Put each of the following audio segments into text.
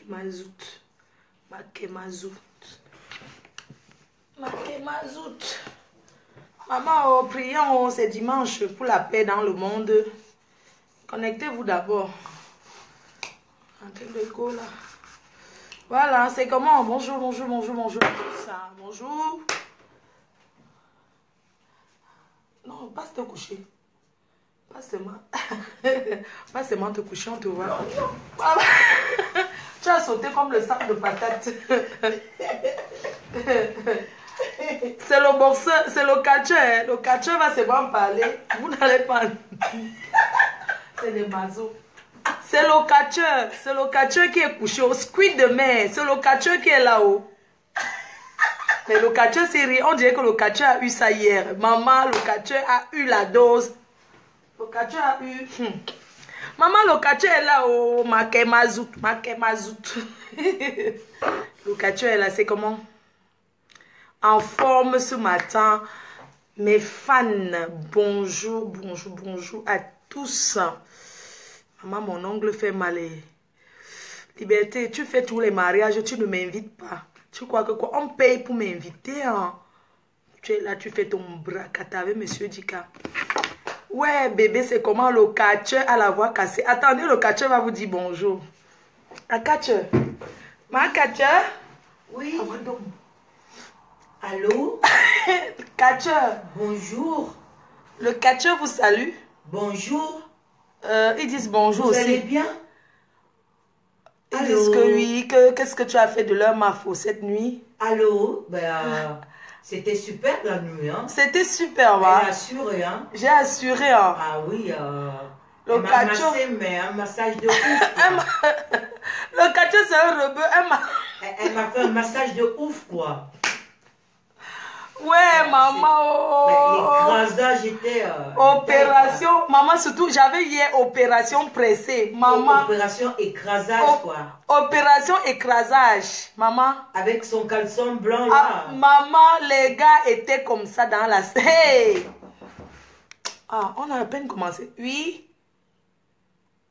Makemazout. Makemazout. Makemazout. Maman, oh, prions, oh, c'est dimanche pour la paix dans le monde. Connectez-vous d'abord. En train de go là. Voilà, c'est comment? Bonjour, bonjour, bonjour, bonjour. Ça, bonjour. Non, passe te coucher. Pas seulement. Pas seulement te coucher, on te voit. Tu as sauté comme le sac de patates. C'est le boxeur, c'est le catcheur. Le catcheur va seulement parler. Vous n'allez pas. C'est des mazos. C'est le catcheur qui est couché au squid de mer. C'est le catcheur qui est là-haut. Mais le catcheur c'est rien. On dirait que le catcheur a eu ça hier. Maman, le catcheur a eu la dose. Le catcheur a eu. Maman, le catcheur est là-haut. Makemazout. Makemazout. Le catcheur est là, c'est comment? En forme ce matin. Mes fans, bonjour, bonjour, bonjour à tous. Maman, mon ongle fait mal. Liberté, tu fais tous les mariages, tu ne m'invites pas. Tu crois que quoi? On paye pour m'inviter. Hein? Tu es là, tu fais ton bracata avec Monsieur Dika. Ouais, bébé, c'est comment le catcheur a la voix cassée. Attendez, le catcheur va vous dire bonjour. Un catcheur. Ma catcheur? Oui. Allô? Catcheur. Bonjour. Le catcheur vous salue. Bonjour. Ils disent bonjour aussi. Vous allez bien? Ils disent que oui, qu'est-ce que tu as fait de leur mafo cette nuit? Allô? Ben, c'était super la nuit, hein? C'était super, va. J'ai assuré, hein? J'ai assuré, hein? Ah oui, le catcheur. Mais un massage de ouf. Le catcheur, c'est un rebeu. Elle m'a fait un massage de ouf, quoi. Ouais, maman. L'écrasage était... opération. Maman, surtout, j'avais hier opération pressée. Maman. Opération écrasage, quoi. Opération écrasage. Maman. Avec son caleçon blanc, là. Ah, maman, les gars étaient comme ça dans la... Hey! Ah, on a à peine commencé. Oui?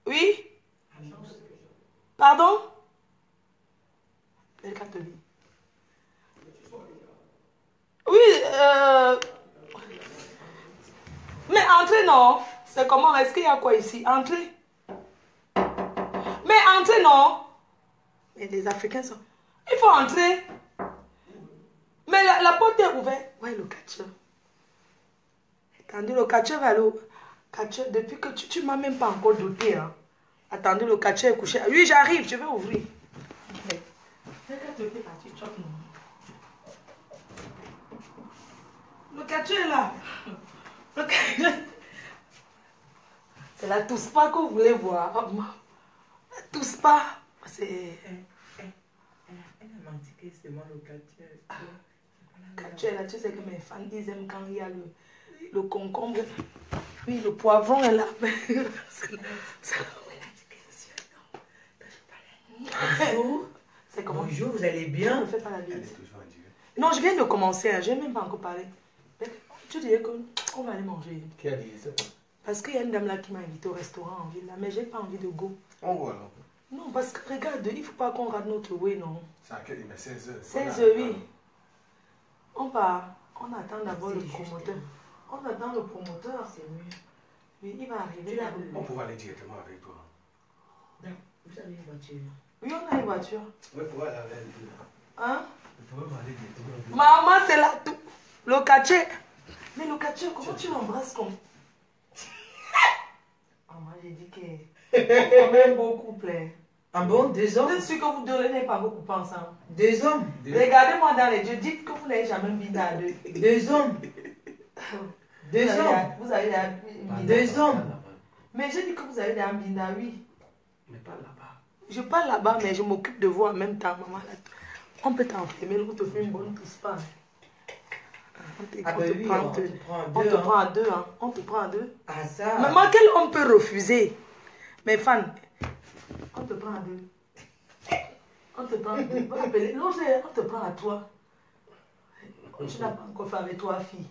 Oui? Pardon? Oui, mais entrez, non. C'est comment? Est-ce qu'il y a quoi ici? Entrez. Mais entrez, non. Mais les Africains sont... Il faut entrer. Mais la porte est ouverte. Ouais, le catcheur. Attendez, le catcheur va aller au... Catcheur, depuis que tu m'as même pas encore doté. Hein. Attendez, le catcheur est couché. Oui, j'arrive, je vais ouvrir. Le catcheur est là. C'est la touspa que vous voulez voir. La touspa. C'est... Elle a menti que c'est moi le catcheur. Le catcheur là, tu sais que mes fans ils aiment quand il y a le concombre. Oui, le poivron est là. Bonjour. C'est comment? Bonjour, vous allez bien? Ne fais pas la bise. Non, je viens de commencer. Hein. Je n'ai même pas encore parlé. Tu disais qu'on va aller manger. Qui a dit ça? Parce qu'il y a une dame là qui m'a invité au restaurant en ville. Là, mais j'ai pas envie de go. On voit alors. Non, parce que regarde, il ne faut pas qu'on rate notre way, non. C'est à quelle heure? 16h. 16h, oui. On va. On attend d'abord le promoteur. On attend le promoteur. C'est mieux. Oui, il va arriver. On pourra aller directement avec toi. Vous avez une voiture? Oui, on a une voiture. Oui, pour aller avec elle. Hein? On pourra aller directement avec toi. Maman, c'est là tout. Le catcheur. Mais le catcheur, comment tu l'embrasses comme... Ah, moi, j'ai dit que... On est un beau couple. Ah bon, 2 hommes? Je suis sûr que vous deux n'êtes pas beaucoup ensemble. 2 hommes? Regardez-moi dans les yeux. Dites que vous n'avez jamais mis à deux. 2 hommes? 2 hommes? Vous avez des 2 hommes? Mais j'ai dit que vous avez des ambinda, oui. Mais pas là-bas. Je parle là-bas, mais je m'occupe de vous en même temps, maman. On peut t'enfermer, on te fait une bonne tousse pas. On te prend à deux. Hein. On te prend à deux. Ah ça? Maman, quel homme peut refuser? Mes fans, on te prend à deux. On te prend à deux. Non, on te prend à toi. Tu n'as pas encore fait avec toi, fille.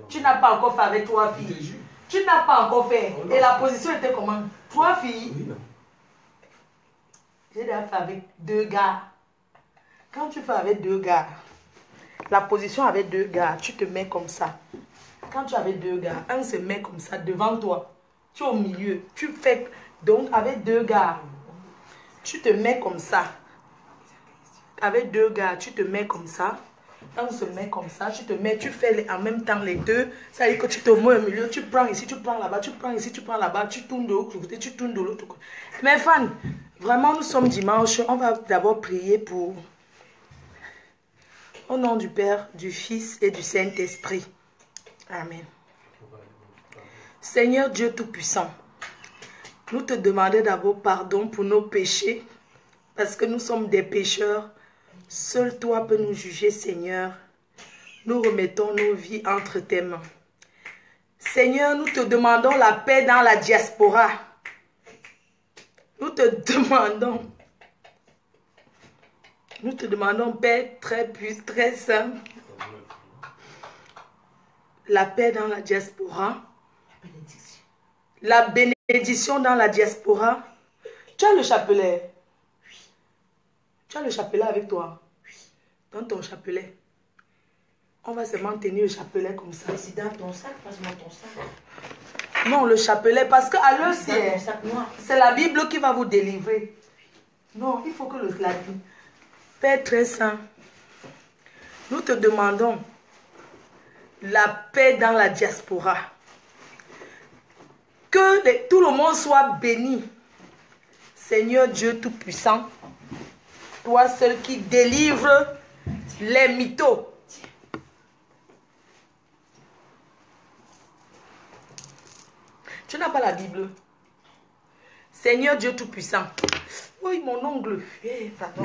Tu n'as pas encore fait avec toi, fille. Tu n'as pas encore fait. Et la position était comment? Toi, fille. Oui, non. J'ai déjà fait avec 2 gars. Quand tu fais avec 2 gars, la position avec 2 gars, tu te mets comme ça. Quand tu es avec 2 gars, un se met comme ça devant toi. Tu es au milieu. Tu fais donc avec 2 gars, tu te mets comme ça. Avec 2 gars, tu te mets comme ça. On se met comme ça, tu te mets, tu fais en même temps les deux. Ça veut dire que tu te mets au milieu, tu prends ici, tu prends là-bas, tu prends ici, tu prends là-bas, tu tournes de l'autre côté, tu tournes de l'autre côté. Mais Fan, vraiment nous sommes dimanche, on va d'abord prier pour... Au nom du Père, du Fils et du Saint-Esprit. Amen. Seigneur Dieu Tout-Puissant, nous te demandons d'abord pardon pour nos péchés, parce que nous sommes des pécheurs. Seul toi peux nous juger, Seigneur. Nous remettons nos vies entre tes mains. Seigneur, nous te demandons la paix dans la diaspora. Nous te demandons, Père très simple, la paix dans la diaspora, la bénédiction dans la diaspora. Tu as le chapelet? Oui. Tu as le chapelet avec toi? Oui. Dans ton chapelet. On va seulement tenir le chapelet comme ça. C'est dans ton sac, passe-moi ton sac. Non, le chapelet, parce qu'à l'heure, c'est la Bible qui va vous délivrer. Non, il faut que la Bible. Père très saint, nous te demandons la paix dans la diaspora. Que tout le monde soit béni. Seigneur Dieu Tout-Puissant, toi seul qui délivre les mythos. Tu n'as pas la Bible. Seigneur Dieu Tout-Puissant. Oui, mon ongle. Pardon.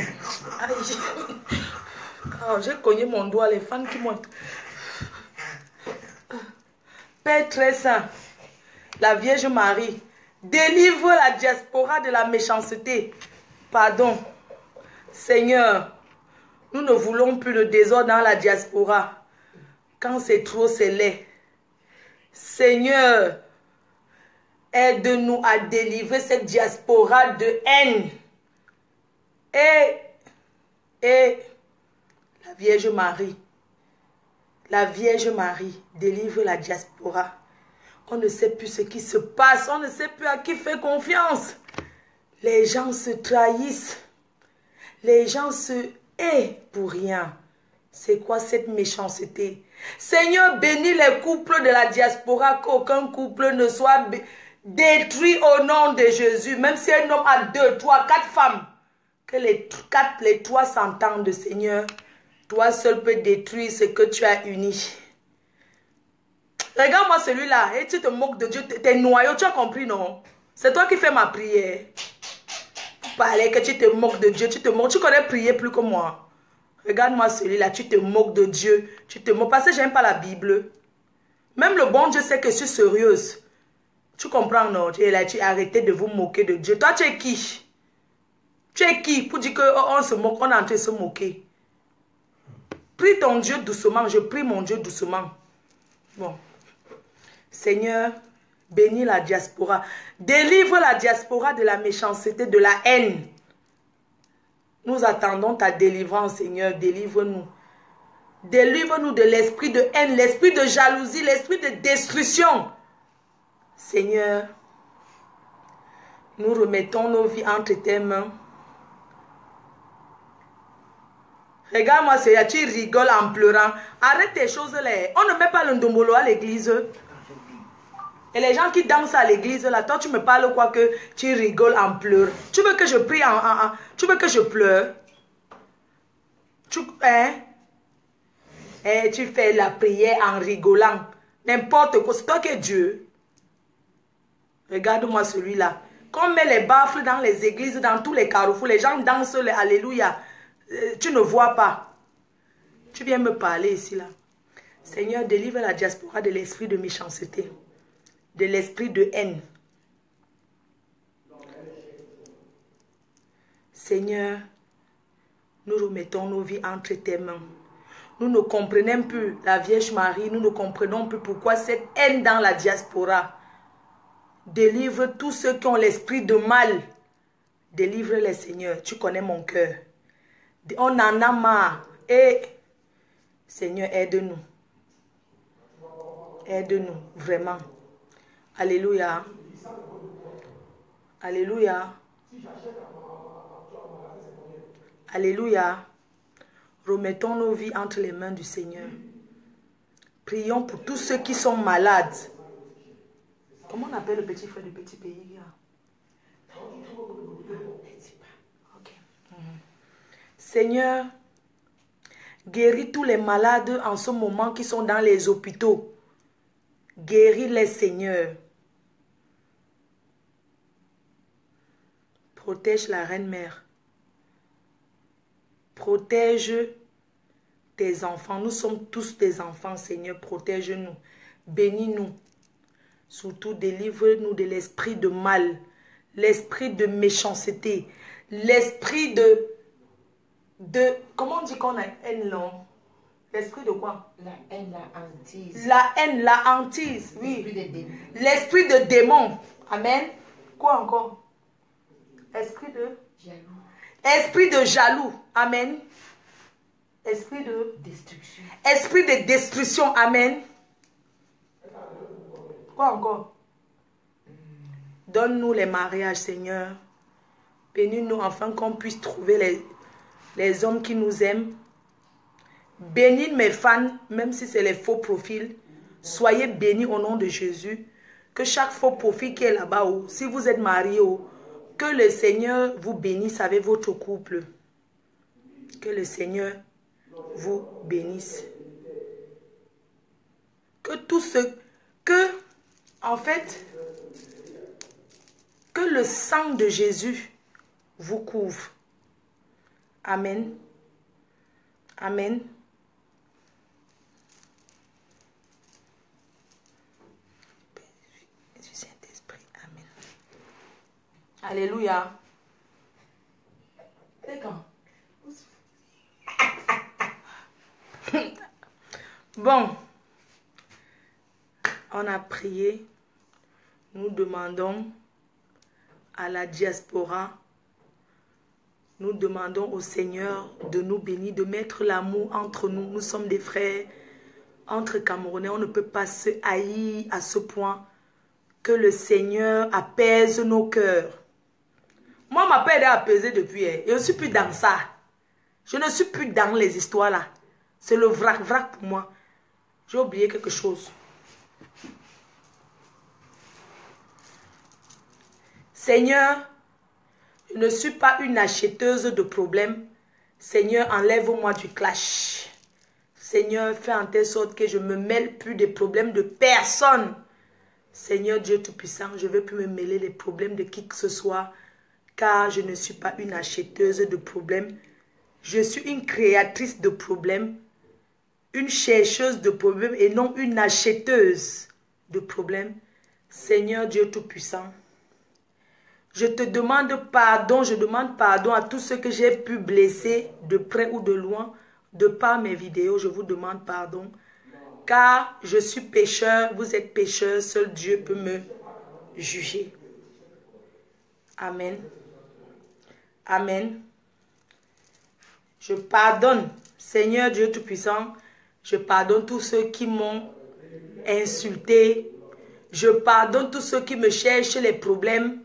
J'ai cogné mon doigt, les fans qui montent. Père très saint, la Vierge Marie, délivre la diaspora de la méchanceté. Pardon. Seigneur, nous ne voulons plus le désordre dans la diaspora. Quand c'est trop, c'est laid. Seigneur, aide-nous à délivrer cette diaspora de haine. Et la Vierge Marie délivre la diaspora. On ne sait plus ce qui se passe, on ne sait plus à qui faire confiance. Les gens se trahissent, les gens se haïssent pour rien. C'est quoi cette méchanceté? Seigneur, bénis les couples de la diaspora, qu'aucun couple ne soit détruit au nom de Jésus. Même si un homme a 2, 3, 4 femmes, que les 3 s'entendent, Seigneur. Toi seul peux détruire ce que tu as uni. Regarde-moi celui-là, et tu te moques de Dieu, tes noyaux, tu as compris, non? C'est toi qui fais ma prière. Parler que tu te moques de Dieu, tu connais prier plus que moi. Regarde-moi celui-là, tu te moques de Dieu, tu te moques, parce que j'aime pas la Bible. Même le bon Dieu sait que je suis sérieuse. Tu comprends, non? Tu es là, tu arrêtez de vous moquer de Dieu. Toi, tu es qui? Tu es qui pour dire qu'on se moque, on est en train de se moquer? Prie ton Dieu doucement, je prie mon Dieu doucement. Bon. Seigneur, bénis la diaspora. Délivre la diaspora de la méchanceté, de la haine. Nous attendons ta délivrance, Seigneur. Délivre-nous. Délivre-nous de l'esprit de haine, l'esprit de jalousie, l'esprit de destruction. Seigneur, nous remettons nos vies entre tes mains. Regarde-moi, Seigneur, tu rigoles en pleurant. Arrête tes choses là. On ne met pas le ndombolo à l'église. Et les gens qui dansent à l'église là, toi tu me parles quoi que tu rigoles en pleurant. Tu veux que je prie tu veux que je pleure? Tu fais la prière en rigolant. N'importe quoi, c'est toi qui es Dieu. Regarde-moi celui-là. Quand on met les baffles dans les églises, dans tous les carrefours, les gens dansent les alléluia. Tu ne vois pas. Tu viens me parler ici là. Seigneur, délivre la diaspora de l'esprit de méchanceté, de l'esprit de haine. Seigneur, nous remettons nos vies entre tes mains. Nous ne comprenons plus la Vierge Marie, nous ne comprenons plus pourquoi cette haine dans la diaspora. Délivre tous ceux qui ont l'esprit de mal. Délivre-les, Seigneur. Tu connais mon cœur. On en a marre. Et Seigneur, aide-nous. Aide-nous, vraiment. Alléluia. Alléluia. Alléluia. Remettons nos vies entre les mains du Seigneur. Prions pour tous ceux qui sont malades. Comment on appelle le petit frère du petit pays là? Okay. Seigneur, guéris tous les malades en ce moment qui sont dans les hôpitaux. Guéris-les, Seigneur. Protège la Reine-Mère. Protège tes enfants. Nous sommes tous des enfants, Seigneur. Protège-nous. Bénis-nous. Surtout, délivre-nous de l'esprit de mal, l'esprit de méchanceté, l'esprit de... Comment on dit qu'on a haine, non? L'esprit de quoi? La haine, la hantise. La haine, la hantise, oui. L'esprit de démon. Amen. Quoi encore? Esprit de... Jaloux. Esprit de jaloux. Amen. Esprit de... Destruction. Esprit de destruction. Amen. Quoi encore? Donne-nous les mariages, Seigneur. Bénis-nous afin qu'on puisse trouver les hommes qui nous aiment. Bénis mes fans, même si c'est les faux profils. Soyez bénis au nom de Jésus. Que chaque faux profil qui est là-bas, si vous êtes marié, que le Seigneur vous bénisse avec votre couple. Que le Seigneur vous bénisse. Que tout ce... En fait, que le sang de Jésus vous couvre. Amen. Amen. Du Saint-Esprit. Amen. Alléluia. C'est quand? Bon. On a prié. Nous demandons à la diaspora, nous demandons au Seigneur de nous bénir, de mettre l'amour entre nous. Nous sommes des frères entre Camerounais. On ne peut pas se haïr à ce point. Que le Seigneur apaise nos cœurs. Moi, ma paix est apaisée depuis. Je ne suis plus dans ça. Je ne suis plus dans les histoires là. C'est le vrac pour moi. J'ai oublié quelque chose. Seigneur, je ne suis pas une acheteuse de problèmes. Seigneur, enlève-moi du clash. Seigneur, fais en telle sorte que je ne me mêle plus des problèmes de personne. Seigneur Dieu Tout-Puissant, je ne veux plus me mêler des problèmes de qui que ce soit, car je ne suis pas une acheteuse de problèmes. Je suis une créatrice de problèmes, une chercheuse de problèmes et non une acheteuse de problèmes. Seigneur Dieu Tout-Puissant, je te demande pardon, je demande pardon à tous ceux que j'ai pu blesser de près ou de loin, de par mes vidéos, je vous demande pardon. Car je suis pécheur, vous êtes pécheur, seul Dieu peut me juger. Amen. Amen. Je pardonne, Seigneur Dieu Tout-Puissant, je pardonne tous ceux qui m'ont insulté. Je pardonne tous ceux qui me cherchent les problèmes.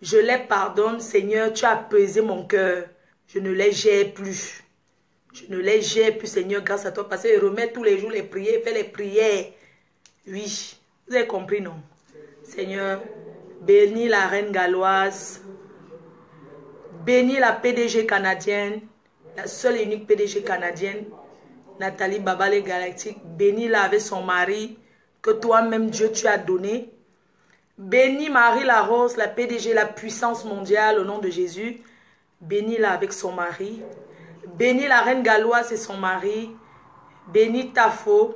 Je les pardonne, Seigneur, tu as apaisé mon cœur. Je ne les gère plus. Je ne les gère plus, Seigneur, grâce à toi. Parce que je remets tous les jours les prières, fais les prières. Oui, vous avez compris, non? Seigneur, bénis la reine galloise. Bénis la PDG canadienne. La seule et unique PDG canadienne. Nathalie Babale Galactique. Bénis-la avec son mari. Que toi-même, Dieu, tu as donné. Bénis Marie Larose, la PDG, la puissance mondiale, au nom de Jésus. Bénis-la avec son mari. Bénis la reine galloise et son mari. Bénis Tafo.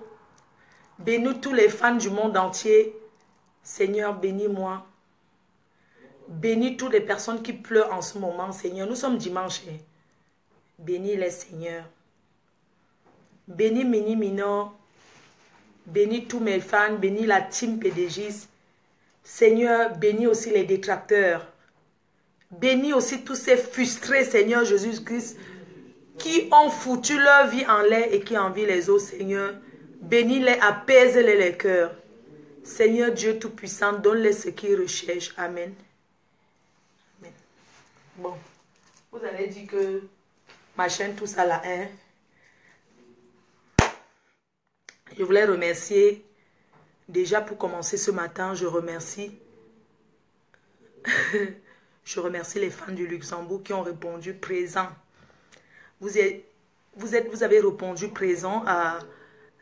Bénis tous les fans du monde entier. Seigneur, bénis-moi. Bénis toutes les personnes qui pleurent en ce moment, Seigneur. Nous sommes dimanche. Bénis les Seigneurs. Bénis Mini Minor. Bénis tous mes fans. Bénis la team PDGs. Seigneur, bénis aussi les détracteurs. Bénis aussi tous ces frustrés, Seigneur Jésus-Christ, qui ont foutu leur vie en l'air et qui envient les autres, Seigneur. Bénis-les, apaise-les les cœurs. Seigneur Dieu Tout-Puissant, donne-les ce qu'ils recherchent. Amen. Amen. Bon, vous allez dire que ma chaîne tout ça là, hein? Je voulais remercier, déjà pour commencer ce matin, je remercie je remercie les fans du Luxembourg qui ont répondu présent. Vous avez répondu présent à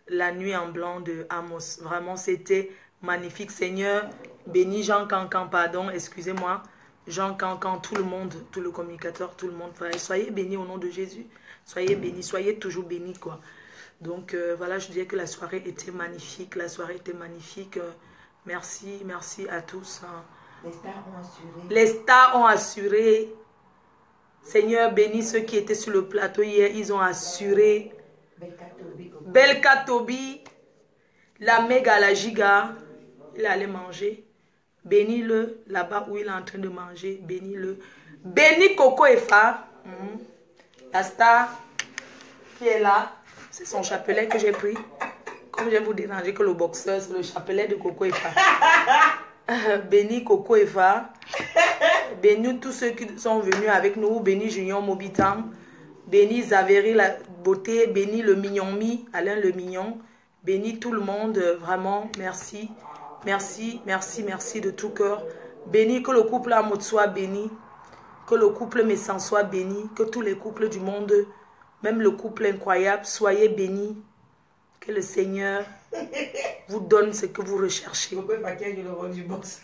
la nuit en blanc de Amos. Vraiment, c'était magnifique. Seigneur, bénis Jean Cancan, pardon, excusez-moi. Jean Cancan, tout le monde, tout le communicateur, tout le monde. Soyez bénis au nom de Jésus. Soyez bénis, soyez toujours bénis, quoi. Donc, voilà, je dirais que la soirée était magnifique. La soirée était magnifique. Merci, merci à tous. Les stars ont assuré. Les stars ont assuré. Seigneur, bénis ceux qui étaient sur le plateau hier. Ils ont assuré. Belka Tobi, la méga, la giga. Il allait manger. Bénis-le là-bas où il est en train de manger. Bénis-le. Bénis Coco Efa. La star qui est là. C'est son chapelet que j'ai pris. Comme je vais vous déranger que le boxeur, c'est le chapelet de Coco Efa. Bénis Coco Eva. Bénis tous ceux qui sont venus avec nous. Bénis Junior Mobitam. Bénis Zaveri la beauté. Bénis le mignon mi, Alain le mignon. Bénis tout le monde. Vraiment, merci. Merci, merci, merci de tout cœur. Bénis que le couple Amout soit béni. Que le couple Messan soit béni. Que tous les couples du monde, même le couple incroyable, soyez bénis. Que le Seigneur vous donne ce que vous recherchez. Coco Efake a joué le rôle du boss.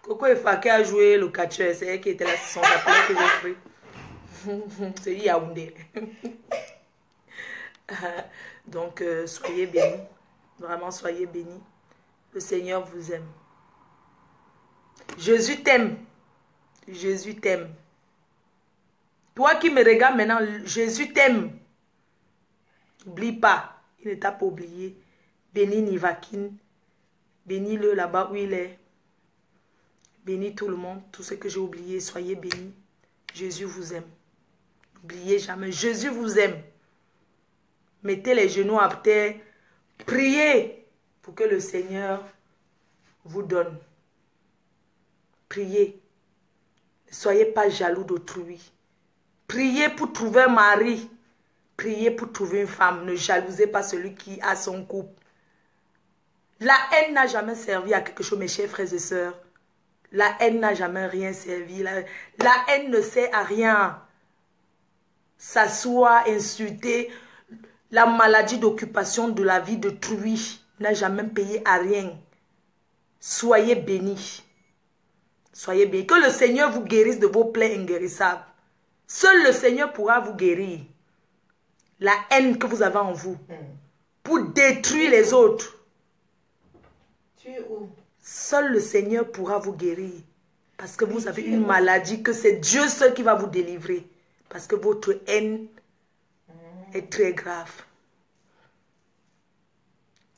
Coco Efake a joué le catcheur. C'est elle qui était là, c'est son chapelet que j'ai pris. C'est Yaoundé. Donc, soyez bénis. Vraiment, soyez bénis. Le Seigneur vous aime. Jésus t'aime. Jésus t'aime. Toi qui me regardes maintenant, Jésus t'aime. N'oublie pas. Il ne t'a pas oublié. Bénis Nivakin. Bénis-le là-bas où il est. Bénis tout le monde. Tout ce que j'ai oublié, soyez bénis. Jésus vous aime. N'oubliez jamais. Jésus vous aime. Mettez les genoux à terre. Priez pour que le Seigneur vous donne. Priez. Ne soyez pas jaloux d'autrui. Priez pour trouver un mari. Priez pour trouver une femme. Ne jalousez pas celui qui a son couple. La haine n'a jamais servi à quelque chose, mes chers frères et sœurs. La haine n'a jamais rien servi. La haine ne sert à rien. S'asseoir, insulter. La maladie d'occupation de la vie d'autrui n'a jamais payé à rien. Soyez bénis. Soyez bénis. Que le Seigneur vous guérisse de vos plaies inguérissables. Seul le Seigneur pourra vous guérir. La haine que vous avez en vous. Pour détruire les autres. Tu es où? Seul le Seigneur pourra vous guérir. Parce que vous avez une maladie que c'est Dieu seul qui va vous délivrer. Parce que votre haine est très grave.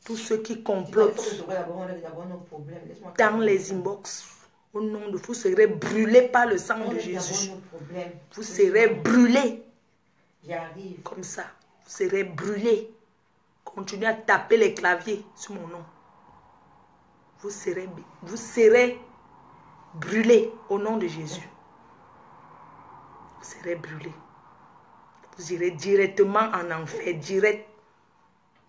Tous ceux qui complotent dans les inbox, au nom de vous serez brûlés par le sang de Jésus. Vous serez brûlés. J'arrive. Comme ça, vous serez brûlés. Continuez à taper les claviers sur mon nom. Vous serez brûlés au nom de Jésus. Vous serez brûlés. Vous irez directement en enfer. Direct.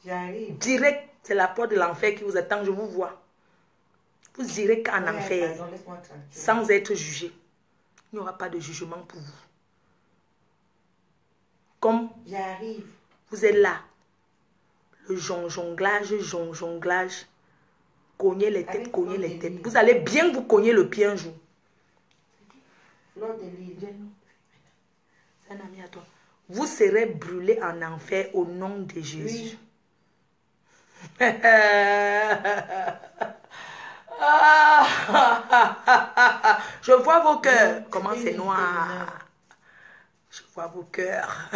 J'arrive. Direct. C'est la porte de l'enfer qui vous attend. Je vous vois. Vous irez qu'en enfer. Pardon, sans être jugé. Il n'y aura pas de jugement pour vous. Comme j'arrive. Vous êtes là. Le jonglage. Cognez les têtes, cognez les têtes. Vous allez bien vous cogner le pied un jour. C'est un ami à toi. Vous serez brûlés en enfer au nom de Jésus. Oui. Je vois vos cœurs. Comment c'est noir. Je vois vos cœurs.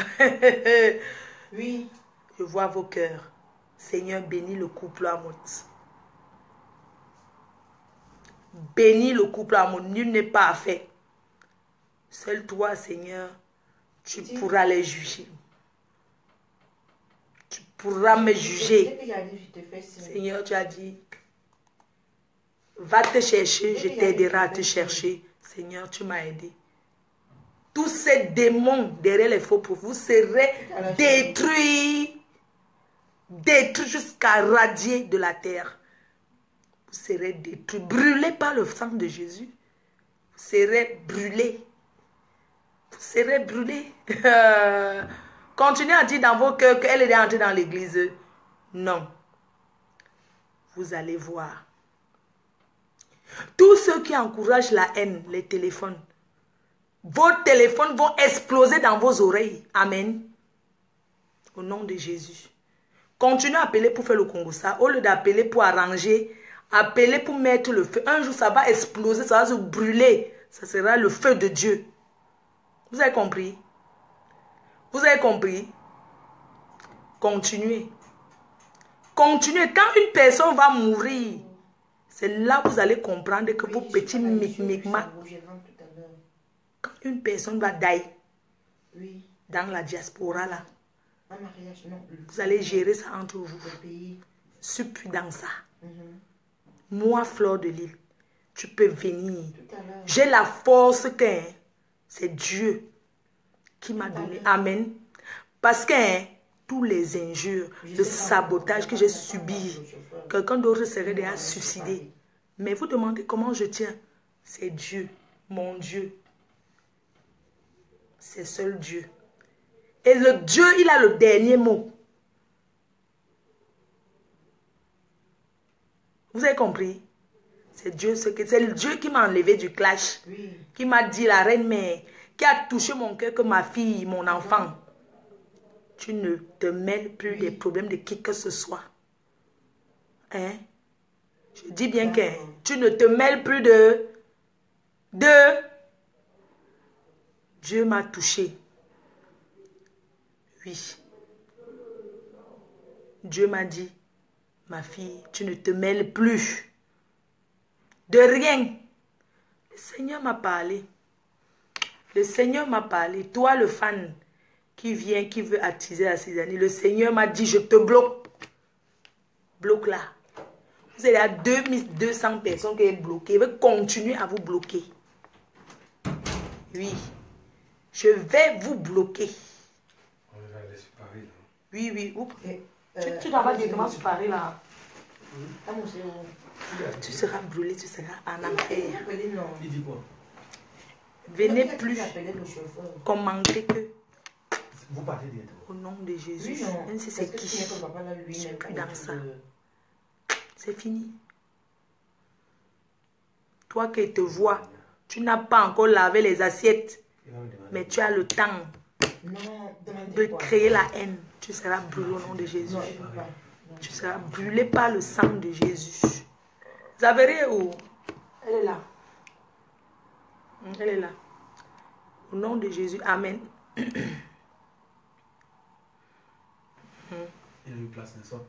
Oui. Je vois vos cœurs. Seigneur, bénis le couple Amout. Bénis le couple Amout. Nul n'est pas fait. Seul toi, Seigneur, tu pourras les juger. Tu pourras me juger. Seigneur, tu as dit, va te chercher, je t'aiderai à te chercher. Seigneur, tu m'as aidé. Tous ces démons derrière les faux prophètes, vous serez détruits. Détruits jusqu'à radier de la terre. Vous serez détruits, brûlés par le sang de Jésus. Vous serez brûlés. Vous serez brûlés. Continuez à dire dans vos cœurs qu'elle est entrée dans l'église. Non. Vous allez voir. Tous ceux qui encouragent la haine, les téléphones, vos téléphones vont exploser dans vos oreilles. Amen. Au nom de Jésus. Continuez à appeler pour faire le Congo ça. Au lieu d'appeler pour arranger, appelez pour mettre le feu. Un jour, ça va exploser, ça va se brûler. Ça sera le feu de Dieu. Vous avez compris? Vous avez compris? Continuez. Continuez. Quand une personne va mourir, c'est là que vous allez comprendre que vos petits micmacs. Quand une personne va die dans la diaspora là, vous allez gérer ça entre vous. Je suis plus dans ça. Moi, Fleur de Lille, tu peux venir. J'ai la force que c'est Dieu qui m'a donné. Amen. Parce que tous les injures, le sabotage que j'ai subi, quelqu'un d'autre serait déjà suicidé. Mais vous demandez comment je tiens. C'est Dieu, mon Dieu. C'est seul Dieu. Et le Dieu, il a le dernier mot. Vous avez compris? C'est Dieu, c'est le Dieu qui m'a enlevé du clash. Qui m'a dit, la reine mère, qui a touché mon cœur que ma fille, mon enfant. Tu ne te mêles plus des problèmes de qui que ce soit. Hein? Je dis bien que tu ne te mêles plus de... Dieu m'a touché. Oui. Dieu m'a dit, ma fille, tu ne te mêles plus de rien. Le Seigneur m'a parlé. Le Seigneur m'a parlé. Toi, le fan qui vient, qui veut attiser la cisanie, le Seigneur m'a dit, je te bloque. Bloque là. Vous êtes à 2200 personnes qui sont bloquées. Je vais continuer à vous bloquer. Oui. Je vais vous bloquer. Oui, oui. Tu dois pas directement se parler là. Tu seras brûlé, tu seras en enfer. Il dit quoi? Venez plus commenter que. Vous partez directement. Au nom de Jésus. Même si c'est qui. Je suis plus dans ça. C'est fini. Toi qui te vois, tu n'as pas encore lavé les assiettes. Mais tu as le temps de créer la haine. Tu seras brûlé au nom de Jésus. Tu seras brûlé par le sang de Jésus. Vous avez où? Elle est là. Elle est là. Au nom de Jésus. Amen. Il a une place, n'est-ce pas?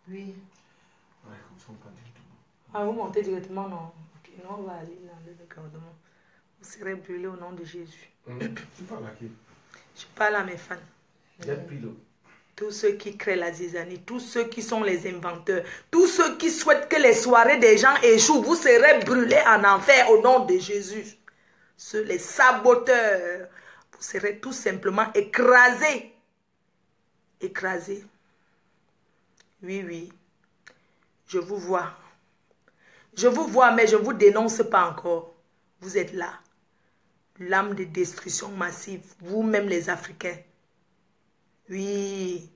Oui. Ouais, comme ça, on parle du tout. Ah, vous montez directement, non? Ok, non, on va aller dans le gouvernement. Vous serez brûlés au nom de Jésus. Tu parles à qui? Je parle à mes fans. J'ai pris l'eau. Tous ceux qui créent la zizanie, tous ceux qui sont les inventeurs, tous ceux qui souhaitent que les soirées des gens échouent, vous serez brûlés en enfer au nom de Jésus. Ceux, les saboteurs, vous serez tout simplement écrasés. Écrasés. Oui, oui. Je vous vois. Je vous vois, mais je ne vous dénonce pas encore. Vous êtes là. L'âme de destruction massive. Vous-même les Africains. Oui.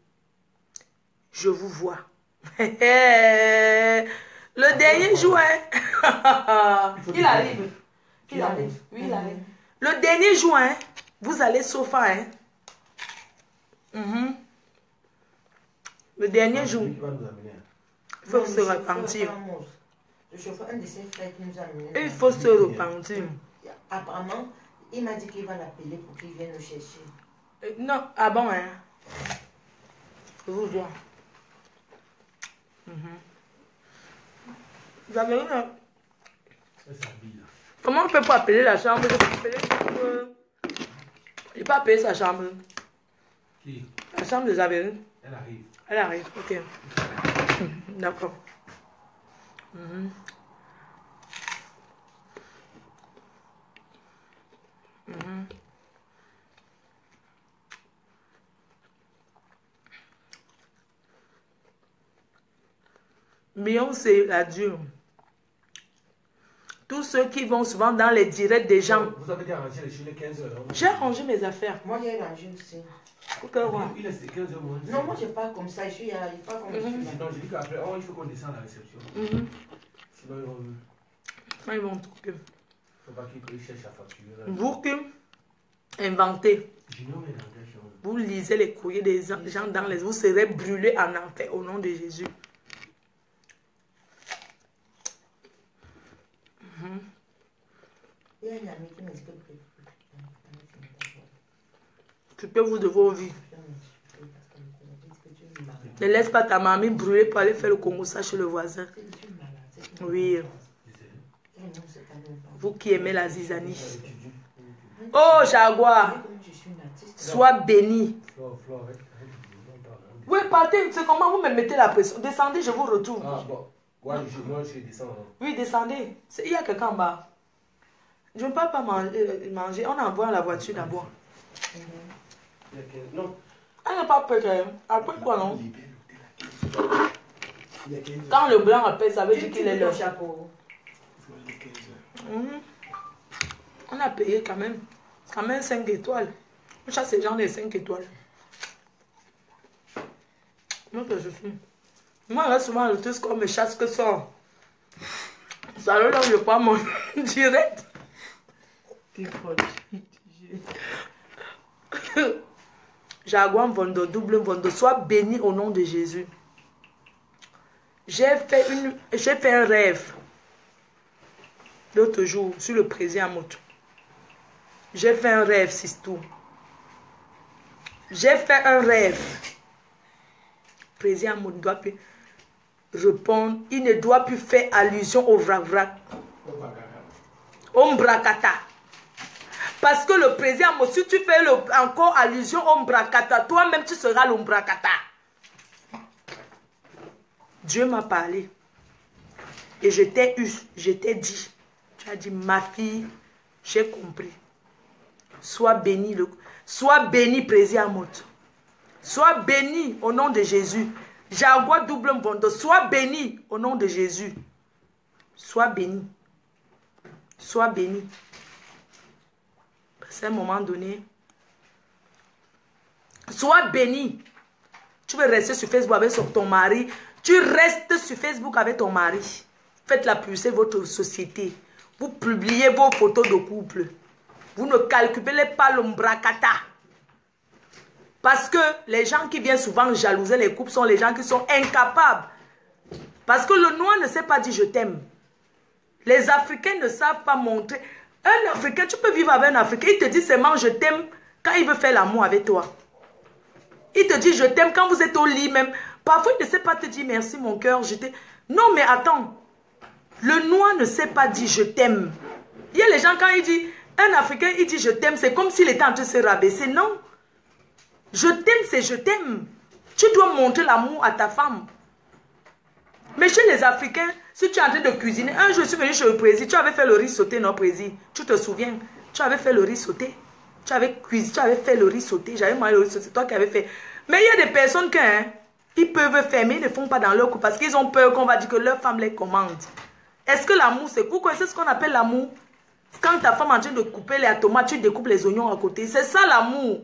Je vous vois. Le dernier jour, il arrive. Il arrive. Oui, il arrive. Le dernier jour, vous allez souffrir. Le dernier jour. Il va nous amener. Il faut se repentir. Il faut se repentir. Apparemment, il m'a dit qu'il va l'appeler pour qu'il vienne le chercher. Non, ah bon, hein. Je vous vois. Vous avez une... Elle s'habille là. Comment on peut pas appeler la chambre? Je peux appeler Il n'a pas payé sa chambre. Qui? La chambre des Avérines. Elle arrive. Elle arrive, ok. D'accord. Mhm. Mhm. Beyoncé a dit, tous ceux qui vont souvent dans les directs des gens. Vous avez dit arranger les cheveux 15 heures. J'ai rangé mes affaires. Moi, j'ai rangé aussi. Pourquoi quoi? Il est 15 heures. Non, moi, je pars comme ça. Je suis pas comme je suis là. Sinon, j'ai dit qu'après, il faut qu'on descende à la réception. Sinon, Ils vont truquer. il ne faut pas qu'ils cherchent à facturer. Vous qui inventez, Junior est dans quelle chambre? vous lisez les courriers des gens dans les... Vous serez brûlés en enfer au nom de Jésus. Il y a une amie qui m'a dit que Occupez-vous de vos vies. Ne laisse pas ta mamie brûler pour aller faire le Congo ça chez le voisin. Oui. Vous qui aimez la zizanie. Oh, Jaguar. Sois béni. Oui, partez. C'est comment vous me mettez la pression. Descendez, je vous retrouve. Ah bon. Ouais, moi, je descends. Oui, descendez. Il y a quelqu'un en bas. Je ne peux pas manger. On envoie la voiture d'abord. Non. Elle n'est pas prête. Après quoi, non? Quand le blanc appelle, ça veut dire qu'il est là. chapeau. On a payé quand même. Quand même 5 étoiles. On chasse ces gens des 5 étoiles. Moi que je suis. Moi, là, souvent, le truc qu'on me chasse que ça. Ça là, je prends mon direct. Jaguar Vondo, double Vondo, sois béni au nom de Jésus. J'ai fait un rêve l'autre jour sur le président Moto. J'ai fait un rêve, Sistou. J'ai fait un rêve. Le président Moto doit plus répondre. Il ne doit plus faire allusion au vrac-vrac. Au mbrakata. Parce que le président Moto, si tu fais encore allusion au mbrakata, toi-même tu seras le mbrakata. Dieu m'a parlé. Et je t'ai eu, je t'ai dit. Tu as dit, ma fille, j'ai compris. Sois béni, président Moto. Sois béni au nom de Jésus. Jaguar double Mbondo, sois béni au nom de Jésus. Sois béni. Sois béni. Parce qu'à un moment donné, sois béni. Tu veux rester sur Facebook avec ton mari. Tu restes sur Facebook avec ton mari. Faites la publicité de votre société. Vous publiez vos photos de couple. Vous ne calculez pas l'ombrakata. Parce que les gens qui viennent souvent jalouser les couples sont les gens qui sont incapables. Parce que le noir ne sait pas dire je t'aime. Les Africains ne savent pas montrer. Un Africain, tu peux vivre avec un Africain, il te dit seulement je t'aime quand il veut faire l'amour avec toi. Il te dit je t'aime quand vous êtes au lit même. Parfois il ne sait pas te dire merci mon cœur, je t'aime. Non mais attends. Le noir ne sait pas dire je t'aime. Il y a les gens quand il dit, un Africain il dit je t'aime, c'est comme s'il était en train de se rabaisser. Non. Je t'aime, c'est je t'aime. Tu dois montrer l'amour à ta femme. Mais chez les Africains, si tu es en train de cuisiner, un jour je suis venu chez le président, tu avais fait le riz sauté, non président? Tu te souviens? Tu avais fait le riz sauté. Tu avais fait le riz sauté. J'avais mangé le riz sauté, c'est toi qui avais fait. Mais il y a des personnes qui, ils peuvent faire, mais ils ne font pas dans leur couple parce qu'ils ont peur qu'on va dire que leur femme les commande. Est-ce que l'amour, c'est quoi? C'est ce qu'on appelle l'amour. Quand ta femme est en train de couper les tomates, tu découpes les oignons à côté. C'est ça l'amour.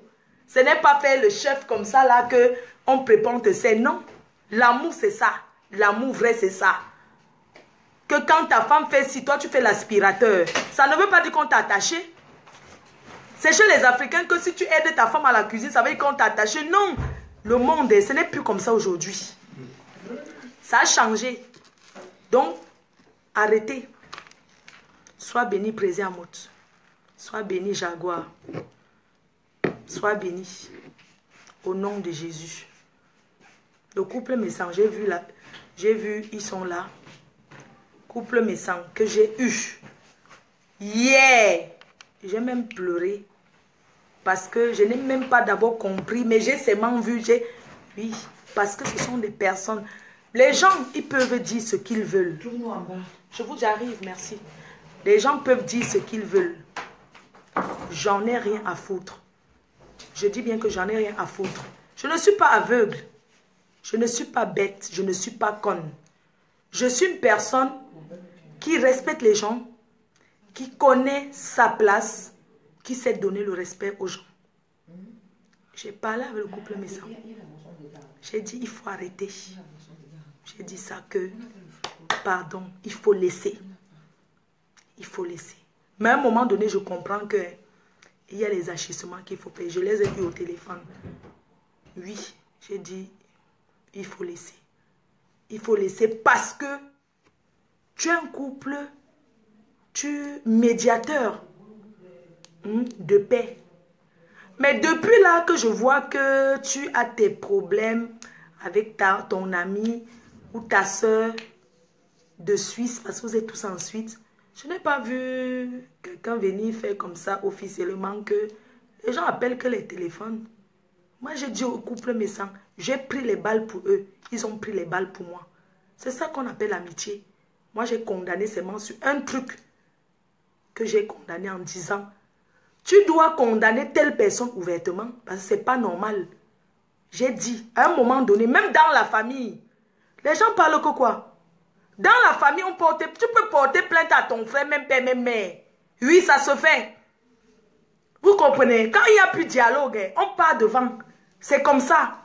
Ce n'est pas faire le chef comme ça là que on prépare, on te sait. Non. L'amour, c'est ça. L'amour vrai, c'est ça. Que quand ta femme fait si, toi tu fais l'aspirateur. Ça ne veut pas dire qu'on t'a attaché. C'est chez les Africains que si tu aides ta femme à la cuisine, ça veut dire qu'on t'a attaché. Non. Le monde, ce n'est plus comme ça aujourd'hui. Ça a changé. Donc, arrêtez. Sois béni, président Moto. Sois béni, Jaguar. Sois béni. Au nom de Jésus. Le couple Messang, j'ai vu là. J'ai vu, ils sont là. Couple Messang que j'ai eu. Yeah! J'ai même pleuré. Parce que je n'ai même pas d'abord compris, mais j'ai seulement vu, oui, parce que ce sont des personnes. Les gens, ils peuvent dire ce qu'ils veulent. Tourne-nous en bas. Je vous arrive, merci. Les gens peuvent dire ce qu'ils veulent. J'en ai rien à foutre. Je dis bien que j'en ai rien à foutre. Je ne suis pas aveugle. Je ne suis pas bête. Je ne suis pas conne. Je suis une personne qui respecte les gens, qui connaît sa place, qui sait donner le respect aux gens. J'ai parlé avec le couple Messant. J'ai dit, il faut arrêter. J'ai dit ça que, pardon, il faut laisser. Il faut laisser. Mais à un moment donné, je comprends que il y a les achissements qu'il faut payer. Je les ai vus au téléphone. Oui, j'ai dit, il faut laisser. Il faut laisser parce que tu es un couple, tu es médiateur de paix. Mais depuis là que je vois que tu as tes problèmes avec ton ami ou ta soeur de Suisse, parce que vous êtes tous en Suisse, je n'ai pas vu quelqu'un venir faire comme ça officiellement que les gens appellent que les téléphones. Moi, j'ai dit au couple Messant, j'ai pris les balles pour eux. Ils ont pris les balles pour moi. C'est ça qu'on appelle l'amitié. Moi, j'ai condamné seulement sur un truc que j'ai condamné en disant, tu dois condamner telle personne ouvertement parce que ce n'est pas normal. J'ai dit, à un moment donné, même dans la famille, les gens parlent que quoi? Dans la famille, tu peux porter plainte à ton frère, même père, même mère. Oui, ça se fait. Vous comprenez? Quand il n'y a plus de dialogue, on part devant. C'est comme ça.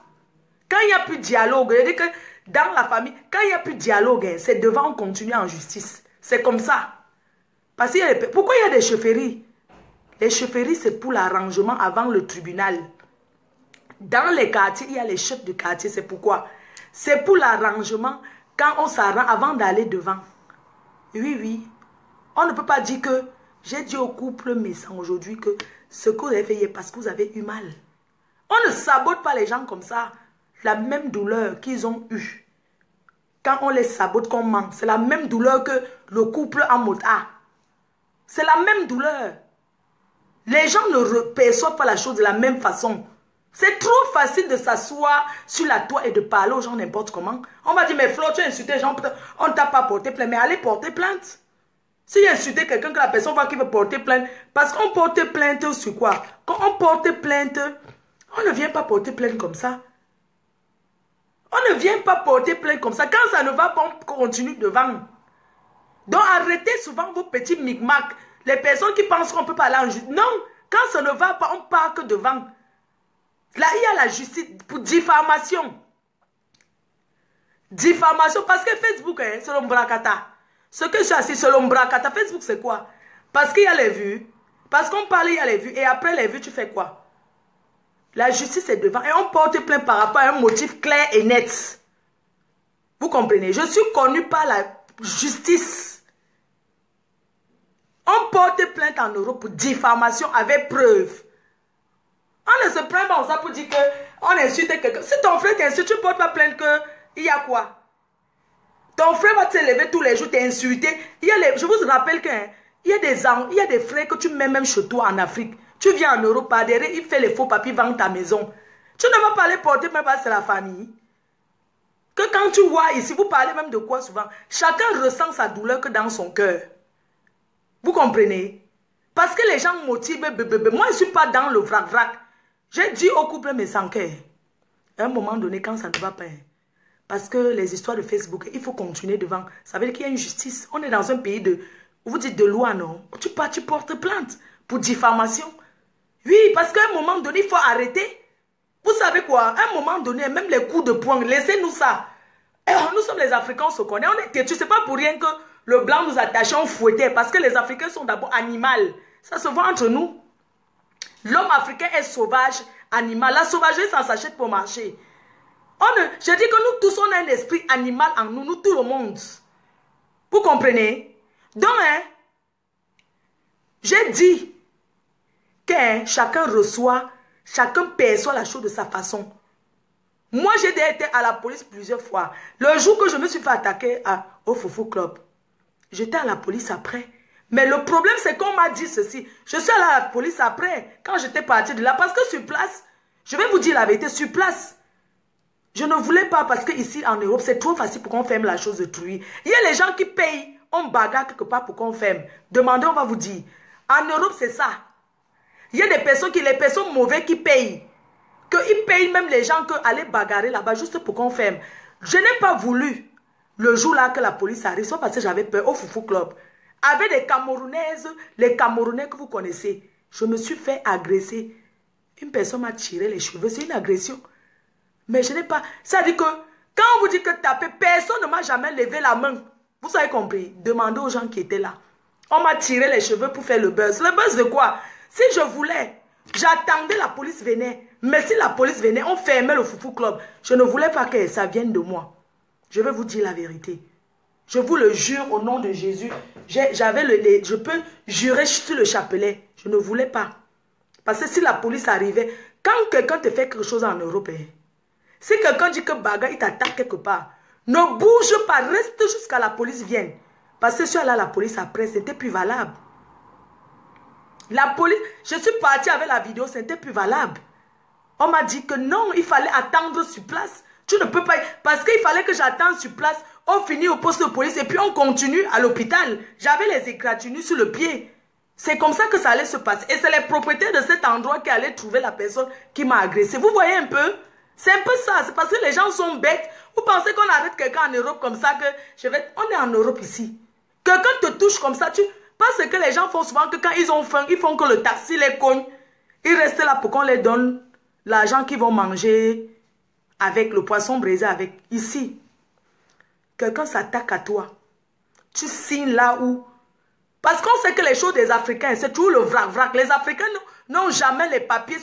Quand il n'y a plus de dialogue, je dis que dans la famille, quand il n'y a plus de dialogue, c'est devant, on continue en justice. C'est comme ça. Parce que pourquoi il y a des chefferies? Les chefferies, c'est pour l'arrangement avant le tribunal. Dans les quartiers, il y a les chefs de quartier. C'est pourquoi? C'est pour l'arrangement quand on s'arrange avant d'aller devant. Oui, oui. On ne peut pas dire que j'ai dit au couple Messant aujourd'hui que ce que vous avez fait parce que vous avez eu mal. On ne sabote pas les gens comme ça. La même douleur qu'ils ont eue. Quand on les sabote, qu'on ment, c'est la même douleur que le couple en mode A. C'est la même douleur. Les gens ne perçoivent pas la chose de la même façon. C'est trop facile de s'asseoir sur la toile et de parler aux gens n'importe comment. On va dire, mais Flo, tu as insulté les gens, on ne t'a pas porté plainte. Mais allez porter plainte. Si j'ai insulté quelqu'un, que la personne voit qu'il veut porter plainte, parce qu'on porte plainte sur quoi? Quand on porte plainte, on ne vient pas porter plainte comme ça. On ne vient pas porter plainte comme ça. Quand ça ne va pas, on continue devant. Donc arrêtez souvent vos petits micmacs. Les personnes qui pensent qu'on peut pas aller en justice. Non, quand ça ne va pas, on part que devant. Là, il y a la justice pour diffamation. Diffamation, parce que Facebook, hein, c'est l'ombracata. Ce que je suis assis, c'est l'ombracata. Facebook, c'est quoi? Parce qu'il y a les vues. Parce qu'on parle, il y a les vues. Et après les vues, tu fais quoi? La justice est devant. Et on porte plainte par rapport à un motif clair et net. Vous comprenez? Je suis connu par la justice. On porte plainte en Europe pour diffamation avec preuve. On ne se prend pas ça pour dire qu'on insulte quelqu'un. Si ton frère t'insulte, tu ne portes pas plainte qu'il y a quoi? Ton frère va te lever tous les jours, t'insulter. Je vous rappelle qu'il y a des frères que tu mets même chez toi en Afrique. Tu viens en Europe, par derrière, il fait les faux papiers, vend ta maison. Tu ne vas pas aller porter même pas c'est la famille. Que quand tu vois ici, vous parlez même de quoi souvent? Chacun ressent sa douleur que dans son cœur. Vous comprenez? Parce que les gens motivent, moi je ne suis pas dans le vrac-vrac. J'ai dit au couple Messant à un moment donné, quand ça ne va pas, parce que les histoires de Facebook, il faut continuer devant. Ça veut dire qu'il y a une justice. On est dans un pays de, vous dites de loi, non? Tu portes plainte pour diffamation. Oui, parce qu'à un moment donné, il faut arrêter. Vous savez quoi? À un moment donné, même les coups de poing, laissez-nous ça. Nous sommes les Africains, on se connaît. On est têtus. C'est pas pour rien que le blanc nous attachait, on fouettait. Parce que les Africains sont d'abord animaux. Ça se voit entre nous. L'homme africain est sauvage, animal. La sauvagerie, ça s'achète pour marcher. Je dis que nous tous, on a un esprit animal en nous, nous tout le monde. Vous comprenez? Donc, j'ai dit que chacun reçoit, chacun perçoit la chose de sa façon. Moi, j'ai déjà été à la police plusieurs fois. Le jour que je me suis fait attaquer au Foufou Club, j'étais à la police après. Mais le problème, c'est qu'on m'a dit ceci. Je suis allée à la police après, quand j'étais partie de là. Parce que sur place, je vais vous dire la vérité, sur place, je ne voulais pas parce que ici en Europe, c'est trop facile pour qu'on ferme la chose de truie. Il y a les gens qui payent, on bagarre quelque part pour qu'on ferme. Demandez, on va vous dire. En Europe, c'est ça. Il y a des personnes les personnes mauvaises qui payent. Qu'ils payent même les gens aller bagarrer là-bas juste pour qu'on ferme. Je n'ai pas voulu, le jour-là que la police arrive, soit parce que j'avais peur au Foufou Club. Avec des Camerounaises, les Camerounais que vous connaissez, je me suis fait agresser. Une personne m'a tiré les cheveux, c'est une agression. Mais je n'ai pas... Ça dit que, quand on vous dit que taper, personne ne m'a jamais levé la main. Vous avez compris? Demandez aux gens qui étaient là. On m'a tiré les cheveux pour faire le buzz. Le buzz de quoi? Si je voulais, j'attendais la police venait. Mais si la police venait, on fermait le Foufou Club. Je ne voulais pas que ça vienne de moi. Je vais vous dire la vérité. Je vous le jure au nom de Jésus. Je peux jurer sur le chapelet. Je ne voulais pas. Parce que si la police arrivait, quand quelqu'un te fait quelque chose en Europe, si quelqu'un dit que bagarre, il t'attaque quelque part, ne bouge pas, reste jusqu'à la police vienne. Parce que si elle a la police après, c'était plus valable. La police, je suis partie avec la vidéo, c'était plus valable. On m'a dit que non, il fallait attendre sur place. Tu ne peux pas, parce qu'il fallait que j'attende sur place. On finit au poste de police et puis on continue à l'hôpital. J'avais les égratignures sur le pied. C'est comme ça que ça allait se passer. Et c'est les propriétaires de cet endroit qui allaient trouver la personne qui m'a agressé. Vous voyez un peu? C'est un peu ça. C'est parce que les gens sont bêtes. Vous pensez qu'on arrête quelqu'un en Europe comme ça que on est en Europe ici. Quelqu'un te touche comme ça. Parce que les gens font souvent que quand ils ont faim, ils font que le taxi les cogne. Ils restent là pour qu'on les donne l'argent qu'ils vont manger avec le poisson braisé avec. Ici, quelqu'un s'attaque à toi. Tu signes là où... Parce qu'on sait que les choses des Africains, c'est toujours le vrac-vrac. Les Africains n'ont jamais les papiers.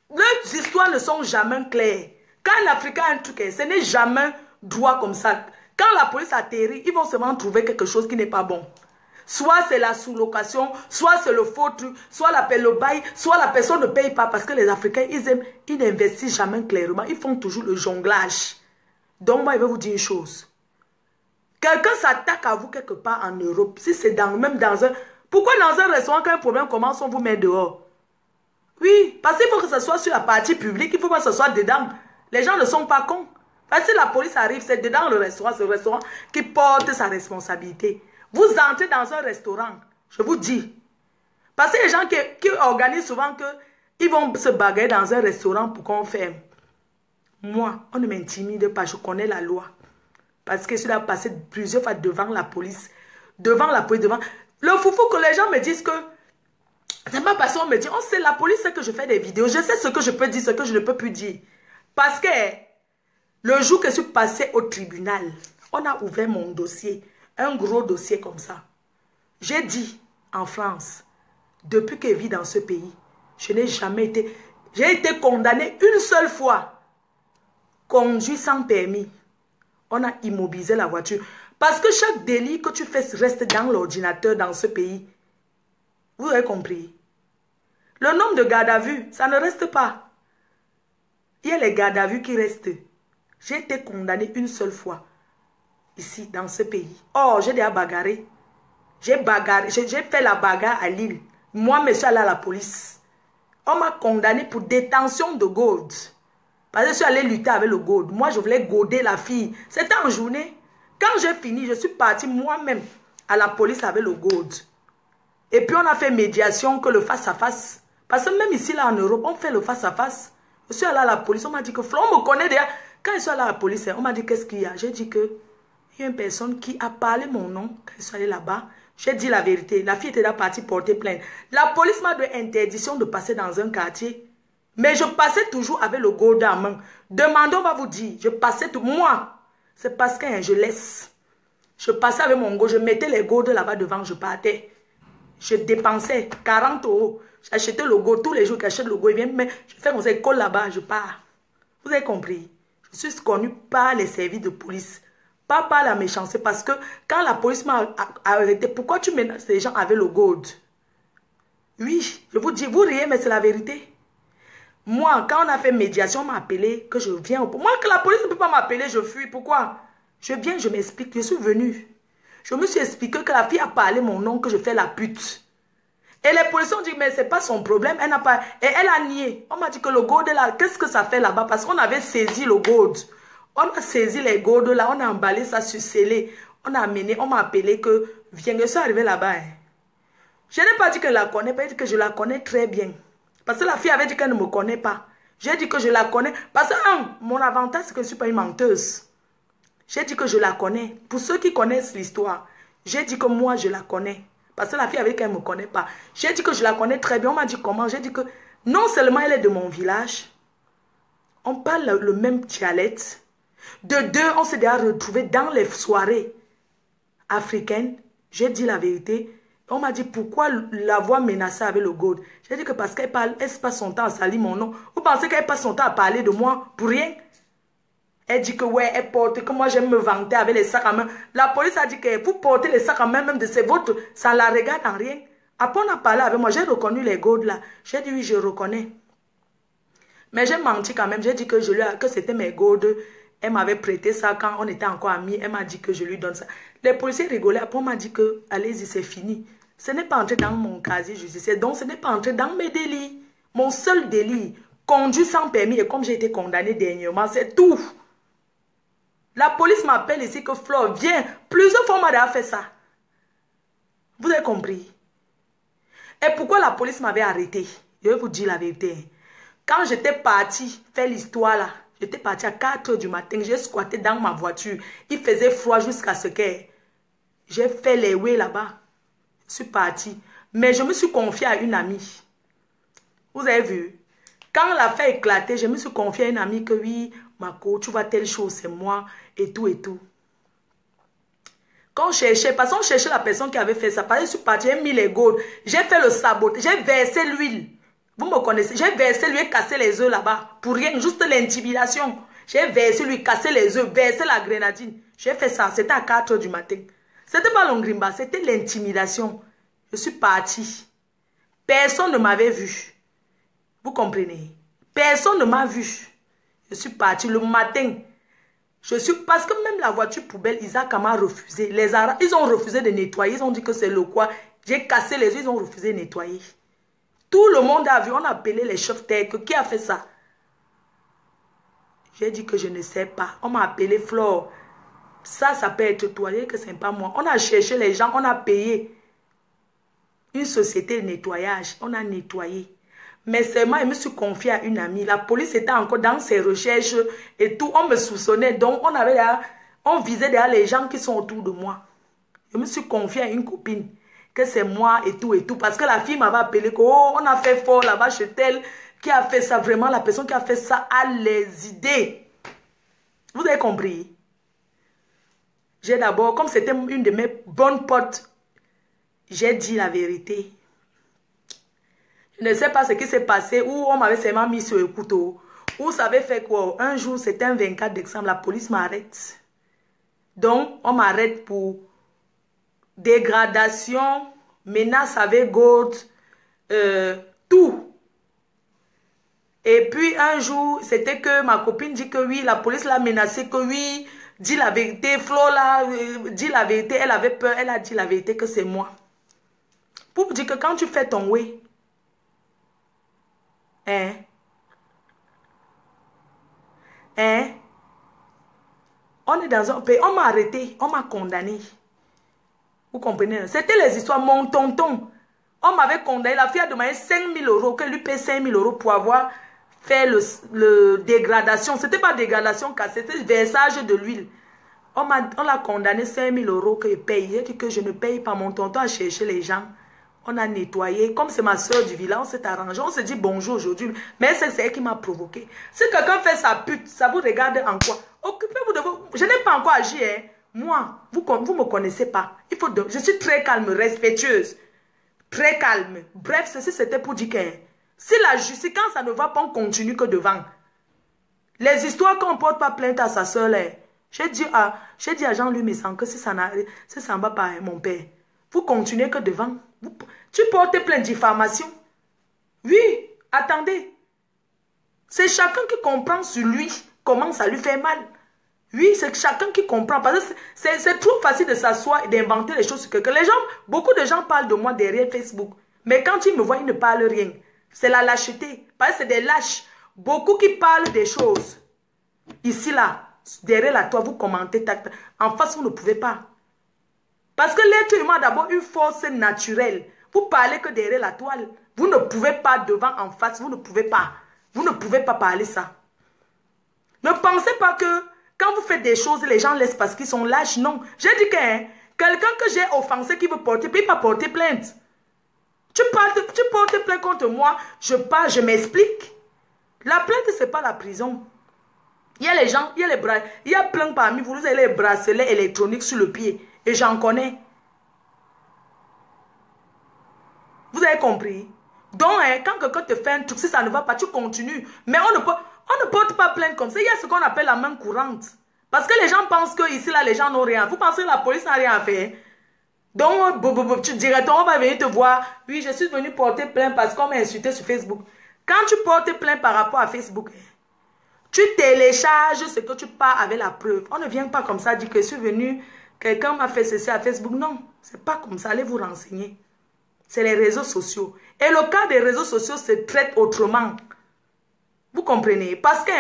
Leurs histoires ne sont jamais claires. Quand un Africain a un truc, ce n'est jamais droit comme ça. Quand la police atterrit, ils vont seulement trouver quelque chose qui n'est pas bon. Soit c'est la sous-location, soit c'est le faux truc, soit le bail, soit la personne ne paye pas. Parce que les Africains, ils n'investissent jamais clairement. Ils font toujours le jonglage. Donc moi, je vais vous dire une chose. Quelqu'un s'attaque à vous quelque part en Europe, si c'est même dans un... Pourquoi dans un restaurant, quand un problème commence, on vous met dehors? Oui, parce qu'il faut que ce soit sur la partie publique, il faut pas que ce soit dedans. Les gens ne sont pas cons. Parce que si la police arrive, c'est dedans le restaurant, c'est le restaurant qui porte sa responsabilité. Vous entrez dans un restaurant, je vous dis. Parce que les gens qui organisent souvent qu'ils vont se bagarrer dans un restaurant pour qu'on ferme. Moi, on ne m'intimide pas, je connais la loi. Parce que je suis là passé plusieurs fois devant la police. Devant la police, devant... Le foufou que les gens me disent que... C'est pas parce qu'on me dit, on sait, la police sait que je fais des vidéos. Je sais ce que je peux dire, ce que je ne peux plus dire. Parce que le jour que je suis passée au tribunal, on a ouvert mon dossier. Un gros dossier comme ça. J'ai dit en France, depuis que je vis dans ce pays, je n'ai jamais été... J'ai été condamnée une seule fois. Conduit sans permis. On a immobilisé la voiture. Parce que chaque délit que tu fais reste dans l'ordinateur dans ce pays. Vous avez compris? Le nombre de gardes à vue, ça ne reste pas. Il y a les gardes à vue qui restent. J'ai été condamné une seule fois. Ici, dans ce pays. Oh, j'ai déjà bagarré. J'ai fait la bagarre à Lille. Moi, je suis allé à la police. On m'a condamné pour détention de gold. Parce que je suis allé lutter avec le gold. Moi, je voulais goder la fille. C'était en journée. Quand j'ai fini, je suis partie moi-même à la police avec le gold. Et puis, on a fait médiation que le face-à-face. Parce que même ici, là, en Europe, on fait le face-à-face. Je suis allé à la police. On m'a dit que Flo, on me connaît déjà. Quand je suis allé à la police, on m'a dit qu'est-ce qu'il y a. J'ai dit que il y a une personne qui a parlé mon nom. Quand je suis allé là-bas, j'ai dit la vérité. La fille était là partie porter plainte. La police m'a donné interdiction de passer dans un quartier. Mais je passais toujours avec le gold en main. Demandons, on va vous dire. Je passais tout. Moi, c'est parce que je laisse. Je passais avec mon gold. Je mettais les golds là-bas devant. Je partais. Je dépensais 40 €. J'achetais le gold. Tous les jours j'achète le gold, il vient, mais je fais mon école là-bas. Je pars. Vous avez compris? Je suis connue par les services de police. Pas par la méchanceté. Parce que quand la police m'a arrêté, pourquoi tu menaces les gens avec le gold? Oui, je vous dis, vous riez, mais c'est la vérité. Moi, quand on a fait médiation, on m'a appelé que je viens. Moi, que la police ne peut pas m'appeler, je fuis. Pourquoi? Je viens, je m'explique. Je suis venue. Je me suis expliqué que la fille a parlé mon nom, que je fais la pute. Et les policiers ont dit, mais c'est pas son problème. Elle n'a pas... Et elle a nié. On m'a dit que le gold là, qu'est-ce que ça fait là-bas? Parce qu'on avait saisi le gold. On a saisi les golds là, on a emballé ça sur scellé. On a amené, on m'a appelé que, viens, je suis arrivé là-bas. Hein. Je n'ai pas dit que je la connais, pas dit que je la connais très bien. Parce que la fille avait dit qu'elle ne me connaît pas. J'ai dit que je la connais. Parce que, mon avantage, c'est que je ne suis pas une menteuse. J'ai dit que je la connais. Pour ceux qui connaissent l'histoire, j'ai dit que moi, je la connais. Parce que la fille avait dit qu'elle ne me connaît pas. J'ai dit que je la connais très bien. On m'a dit comment? J'ai dit que non seulement elle est de mon village, on parle le même dialecte. De deux, on s'est déjà retrouvés dans les soirées africaines. J'ai dit la vérité. On m'a dit pourquoi l'avoir menacée avec le gold. J'ai dit que parce qu'elle parle, elle passe son temps à salir mon nom. Vous pensez qu'elle passe son temps à parler de moi pour rien? Elle dit que ouais, elle porte, que moi j'aime me vanter avec les sacs à main. La police a dit que vous portez les sacs à main même de ses vôtres, ça ne la regarde en rien. Après on a parlé avec moi, j'ai reconnu les gold là. J'ai dit oui, je reconnais. Mais j'ai menti quand même, j'ai dit que, que c'était mes gold. Elle m'avait prêté ça quand on était encore amis. Elle m'a dit que je lui donne ça. Les policiers rigolaient. Après, on m'a dit que, allez-y, c'est fini. Ce n'est pas entré dans mon casier judiciaire. Donc, ce n'est pas entré dans mes délits. Mon seul délit, conduire sans permis. Et comme j'ai été condamné dernièrement, c'est tout. La police m'appelle ici que Flore, viens. Plusieurs fois, on m'a déjà fait ça. Vous avez compris? Et pourquoi la police m'avait arrêté? Je vais vous dire la vérité. Quand j'étais partie faire l'histoire là, j'étais partie à 4 h du matin. J'ai squatté dans ma voiture. Il faisait froid jusqu'à ce que j'ai fait les way là-bas. Je suis partie. Mais je me suis confiée à une amie. Vous avez vu? Quand l'affaire éclatait, je me suis confiée à une amie que oui, Marco, tu vois telle chose, c'est moi, et tout et tout. Quand on cherchait, parce qu'on cherchait la personne qui avait fait ça, parce que je suis partie, j'ai mis les gourdes, j'ai fait le sabotage, j'ai versé l'huile. Vous me connaissez, j'ai versé lui et cassé les œufs là-bas. Pour rien, juste l'intimidation. J'ai versé lui, cassé les œufs, versé la grenadine. J'ai fait ça, c'était à 4 h du matin. C'était pas l'ongrimba, c'était l'intimidation. Je suis partie. Personne ne m'avait vu. Vous comprenez? Personne ne m'a vu. Je suis partie le matin. Parce que même la voiture poubelle, Isaac m'a refusé. Les Arabes, ils ont refusé de nettoyer. Ils ont dit que c'est le quoi. J'ai cassé les œufs, ils ont refusé de nettoyer. Tout le monde a vu, on a appelé les chefs tech. Qui a fait ça? J'ai dit que je ne sais pas. On m'a appelé Flore. Ça peut être toi. J'ai dit que ce n'est pas moi. On a cherché les gens, on a payé une société de nettoyage. On a nettoyé. Mais seulement, je me suis confiée à une amie. La police était encore dans ses recherches et tout. On me soupçonnait. Donc, on visait derrière les gens qui sont autour de moi. Je me suis confiée à une copine. Que c'est moi et tout et tout. Parce que la fille m'avait appelé que, oh, on a fait fort là-bas chez tel. Qui a fait ça? Vraiment, la personne qui a fait ça a les idées. Vous avez compris? J'ai d'abord, comme c'était une de mes bonnes potes, j'ai dit la vérité. Je ne sais pas ce qui s'est passé, ou on m'avait seulement mis sur le couteau. Ou ça avait fait quoi? Un jour, c'était un 24 décembre, la police m'arrête. Donc, on m'arrête pour dégradation, menace avec gold, tout. Et puis un jour, c'était que ma copine dit que oui, la police l'a menacé, que oui, dis la vérité, Flo là, dit la vérité, elle avait peur, elle a dit la vérité que c'est moi. Pour vous dire que quand tu fais ton way, on est dans un pays, on m'a arrêté, on m'a condamné. Vous comprenez? C'était les histoires, mon tonton. On m'avait condamné, la fille a demandé 5 000 €, que lui paye 5 000 € pour avoir fait le dégradation. C'était pas dégradation, c'était versage de l'huile. On l'a condamné 5 000 € que je paye. J'ai dit que je ne paye pas. Mon tonton a cherché les gens. On a nettoyé. Comme c'est ma soeur du village, on s'est arrangé. On s'est dit bonjour aujourd'hui. Mais c'est elle qui m'a provoqué. Si quelqu'un fait sa pute, ça vous regarde en quoi? Occupez-vous de vous. Je n'ai pas encore agi, hein. Moi, vous ne me connaissez pas. Je suis très calme, respectueuse. Très calme. Bref, ceci c'était pour dire que si la justice, quand ça ne va pas, on continue que devant. Les histoires qu'on ne porte pas plainte à sa soeur, j'ai dit à Jean-Louis Messan que si ça ne va pas, mon père, vous continuez que devant. Tu portes plainte de diffamation. Oui, attendez. C'est chacun qui comprend sur lui comment ça lui fait mal. Oui, c'est chacun qui comprend. Parce que c'est trop facile de s'asseoir et d'inventer les choses sur quelqu'un. Les gens, beaucoup de gens parlent de moi derrière Facebook. Mais quand ils me voient, ils ne parlent rien. C'est la lâcheté. Parce que c'est des lâches. Beaucoup qui parlent des choses. Ici, là, derrière la toile, vous commentez. En face, vous ne pouvez pas. Parce que l'être humain a d'abord une force naturelle. Vous parlez que derrière la toile. Vous ne pouvez pas devant, en face. Vous ne pouvez pas. Vous ne pouvez pas parler ça. Ne pensez pas que quand vous faites des choses, les gens laissent parce qu'ils sont lâches. Non. J'ai dit que quelqu'un que j'ai offensé qui veut porter plainte, il va porter plainte. Tu portes plainte contre moi, je parle, je m'explique. La plainte, ce n'est pas la prison. Il y a les gens, il y a les bras, il y a plein parmi vous, vous avez les bracelets électroniques sur le pied. Et j'en connais. Vous avez compris? Donc, quand quelqu'un te fait un truc, si ça ne va pas, tu continues. Mais on ne porte pas plainte comme ça. Il y a ce qu'on appelle la main courante. Parce que les gens pensent que ici, là, les gens n'ont rien. Vous pensez que la police n'a rien à faire? Donc, directement, on va venir te voir. Oui, je suis venu porter plainte parce qu'on m'a insulté sur Facebook. Quand tu portes plainte par rapport à Facebook, tu télécharges ce que tu pars avec la preuve. On ne vient pas comme ça dire que je suis venu, quelqu'un m'a fait ceci à Facebook. Non, c'est pas comme ça. Allez vous renseigner. C'est les réseaux sociaux. Et le cas des réseaux sociaux se traite autrement. Vous comprenez? Parce que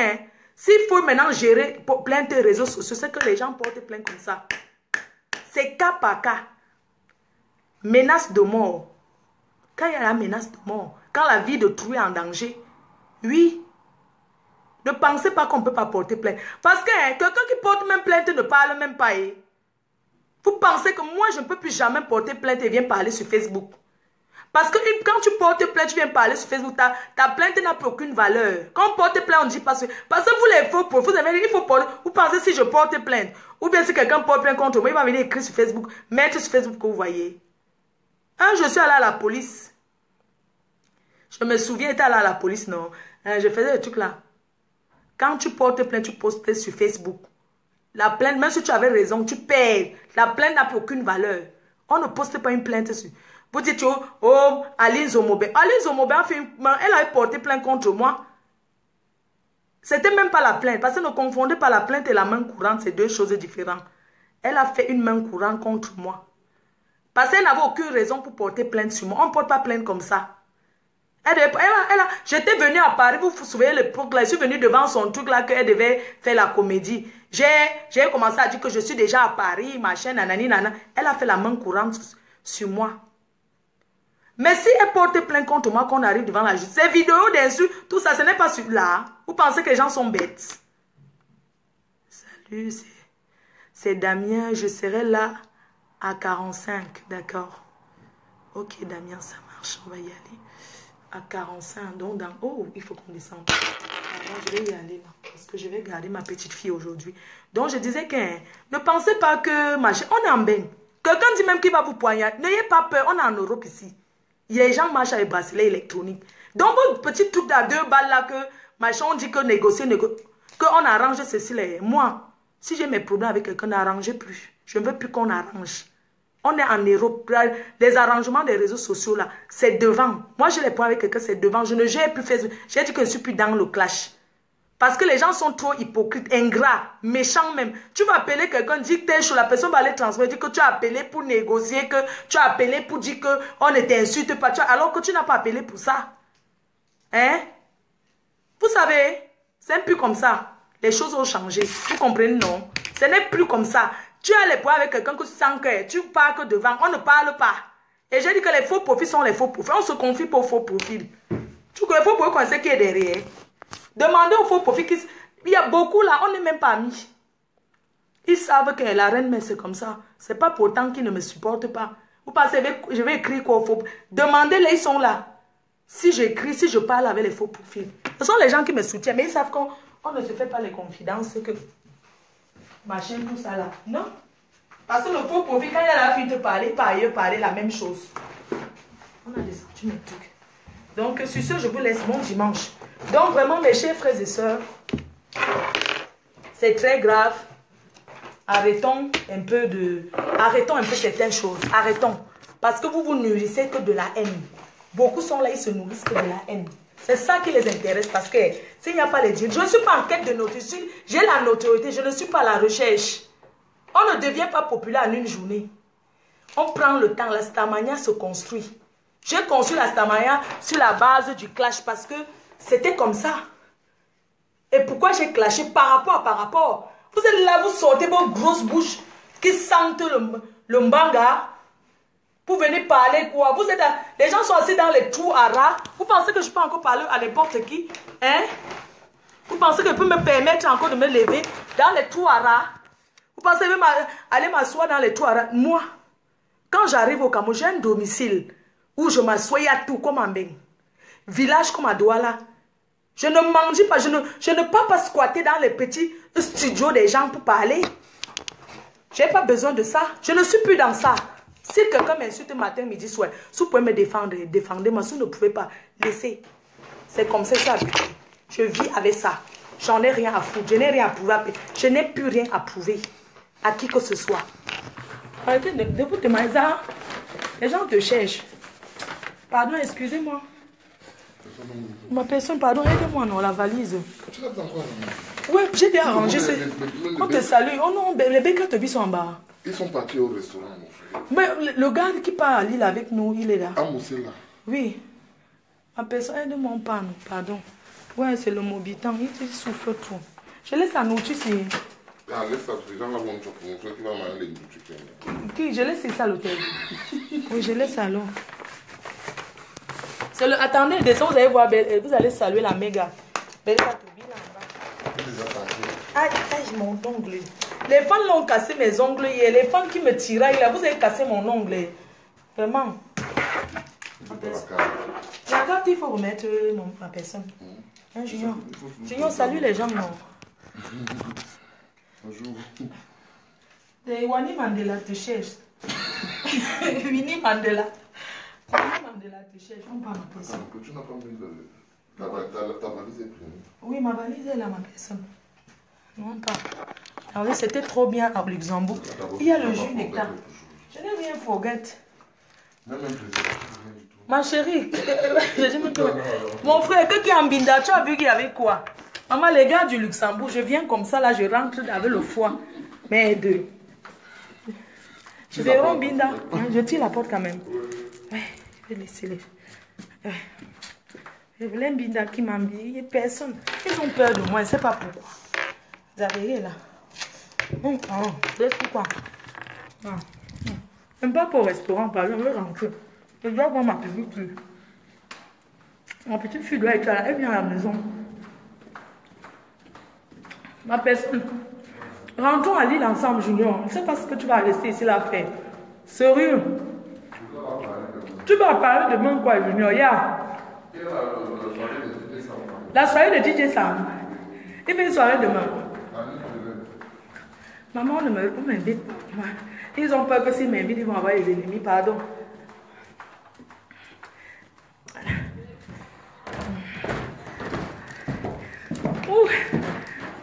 s'il faut maintenant gérer plainte des réseaux sociaux, c'est que les gens portent plainte comme ça. C'est cas par cas. Menace de mort. Quand il y a la menace de mort, quand la vie d'autrui est en danger, oui. Ne pensez pas qu'on ne peut pas porter plainte. Parce que quelqu'un qui porte même plainte ne parle même pas. Vous pensez que moi, je ne peux plus jamais porter plainte et viens parler sur Facebook. Parce que quand tu portes plainte, tu viens parler sur Facebook, ta plainte n'a plus aucune valeur. Quand on porte plainte, on ne dit pas... Parce que vous, les faux, vous avez dit, il faut porter... Vous pensez si je porte plainte, ou bien si quelqu'un porte plainte contre moi, il va venir écrire sur Facebook, mettre sur Facebook que vous voyez. Je suis allé à la police. Je me souviens, j'étais allé à la police, non. Je faisais des trucs là. Quand tu portes plainte, tu postes sur Facebook. La plainte, même si tu avais raison, tu perds. La plainte n'a plus aucune valeur. On ne poste pas une plainte sur... Vous dites, oh, Aline Zomobé. Aline Zomobé, elle avait porté plainte contre moi. C'était même pas la plainte. Parce que ne confondez pas la plainte et la main courante, c'est deux choses différentes. Elle a fait une main courante contre moi. Parce qu'elle n'avait aucune raison pour porter plainte sur moi. On ne porte pas plainte comme ça. J'étais venue à Paris, vous vous souvenez l'époque là, je suis venue devant son truc là qu'elle devait faire la comédie. J'ai commencé à dire que je suis déjà à Paris, machin, nanani, nana. Elle a fait la main courante sur moi. Mais si elle porte plainte contre moi, qu'on arrive devant la justice, ces vidéos d'insultes, tout ça, ce n'est pas celui-là. Vous pensez que les gens sont bêtes? Salut, c'est Damien, je serai là à 45, d'accord? Ok, Damien, ça marche, on va y aller. À 45, donc oh, il faut qu'on descende. Alors, je vais y aller là, parce que je vais garder ma petite fille aujourd'hui. Donc, je disais que ne pensez pas que, machin, on est en bain. Quelqu'un dit même qu'il va vous poignarder. N'ayez pas peur, on est en Europe ici. Les gens marchent avec bracelets électroniques. Donc, votre petit truc à 2 balles là, que machin, on dit que négocier, qu'on arrange ceci là. Moi, si j'ai mes problèmes avec quelqu'un, n'arrangez plus. Je ne veux plus qu'on arrange. On est en Europe. Les arrangements des réseaux sociaux là, c'est devant. Moi, je les prends avec quelqu'un, c'est devant. Je ne gère plus Facebook. J'ai dit que je ne suis plus dans le clash. Parce que les gens sont trop hypocrites, ingrats, méchants même. Tu vas appeler quelqu'un, dire que tu es chaud, la personne va aller transmettre, dire que tu as appelé pour négocier, que tu as appelé pour dire qu'on ne t'insulte pas, alors que tu n'as pas appelé pour ça. Hein? Vous savez, c'est plus comme ça. Les choses ont changé. Vous comprenez, non? Ce n'est plus comme ça. Tu as les points avec quelqu'un que tu sens que tu parles que devant, on ne parle pas. Et j'ai dit que les faux profils sont les faux profils. On se confie pour faux profils. Tu connais les faux profils qu'on sait qui est derrière. Demandez aux faux profils. Il y a beaucoup là, on n'est même pas amis. Ils savent que la reine, mais c'est comme ça. C'est pas pourtant qu'ils ne me supportent pas. Vous pensez, je vais écrire quoi aux faux profils? Demandez-les, ils sont là. Si j'écris, si je parle avec les faux profils. Ce sont les gens qui me soutiennent, mais ils savent qu'on ne se fait pas les confidences que... Machin, tout ça là. Non. Parce que le faux profil, quand il y a la fille de parler, par ailleurs, parler la même chose. On a descendu mes trucs. Donc, sur ce, je vous laisse bon dimanche. Donc, vraiment, mes chers frères et sœurs, c'est très grave. Arrêtons un peu certaines choses. Arrêtons. Parce que vous vous nourrissez que de la haine. Beaucoup sont là, ils se nourrissent que de la haine. C'est ça qui les intéresse parce que s'il n'y a pas les dieux, je ne suis pas en quête de notoriété. J'ai la notoriété, je ne suis pas à la recherche. On ne devient pas populaire en une journée. On prend le temps, la Starmania se construit. J'ai construit la Starmania sur la base du clash parce que c'était comme ça. Et pourquoi j'ai clashé par rapport. Vous êtes là, vous sortez vos grosses bouches qui sentent le mbanga pour venir parler quoi. Vous êtes là, les gens sont assis dans les trous à rats. Vous pensez que je peux encore parler à n'importe qui? Hein? Vous pensez que je peux me permettre encore de me lever dans les trous à rats? Vous pensez même aller m'asseoir dans les trous à rats? Moi, quand j'arrive au Cameroun, j'ai un domicile où je m'assois à tout comme en Beng. Village comme à Douala. Je ne mange pas, je ne peux pas squatter dans les petits studios des gens pour parler. Je n'ai pas besoin de ça. Je ne suis plus dans ça. Si quelqu'un m'insulte matin, midi, soir, si vous pouvez me défendre, défendez-moi. Si vous ne pouvez pas, laissez. C'est comme ça, je vis avec ça. J'en ai rien à foutre. Je n'ai rien à prouver. Je n'ai plus rien à prouver à qui que ce soit. Arrêtez de vous demander ça. Les gens te cherchent. Pardon, excusez-moi. Ma personne, pardon, aidez-moi, non, la valise. Tu l'as dans quoi? Oui, j'ai bien arrangé. On te salue. Oh non, les BKTB sont en bas. Ils sont partis au restaurant, mon frère. Mais le gars qui part à Lille avec nous, il est là. Ah, Moussé là. Oui. Ma personne, aide-moi, pardon. Ouais, c'est le Mobitan, il souffre trop. Je laisse la nourriture ici. Ah, laisse ça, les gens là vont te montrer qui va manger les nourritures. Qui? Je laisse ça à l'hôtel. Oui, je laisse alors. Attendez, descend, vous allez voir, vous allez saluer la méga. Aïe, mon ongle. Les fans l'ont cassé mes ongles hier. Les fans qui me tiraient là, vous avez cassé mon ongle. Vraiment. La carte, il faut remettre ma personne. Hein, Junior? Junior, salut les gens, non? Bonjour. Wani Mandela te cherche. Winnie Mandela. Mandela te cherche. On parle ma personne. Tu n'as pas mis ta valise est prise. Oui, ma valise est là, ma personne. Non, pas. Alors, c'était trop bien à Luxembourg. Il y a le jus nectar. Je n'ai rien forget. Ma chérie, mon frère, que qui est en Binda, tu as vu qu'il y avait quoi? Maman, les gars du Luxembourg, je viens comme ça, là, je rentre avec le foie. Mais deux. Je vais en Binda. Je tire la porte quand même. Ouais, je vais laisser les. Je voulais un Binda qui m'embille. Il n'y a personne. Ils ont peur de moi, je ne sais pas pourquoi. Vous avez là. Pourquoi? Même pas pour au restaurant, par exemple, je vais rentrer. Je dois voir ma petite fille. Ma petite fille doit être là, elle vient à la maison. Ma personne. Rentrons à Lille ensemble, Junior. Je ne sais pas ce que tu vas rester ici là faire. Sérieux. Tu vas parler demain quoi, Junior? La soirée de DJ Sam. Il fait une soirée demain. Maman, on m'invite. Ils ont peur que s'ils m'invitent, ils vont avoir les ennemis, pardon.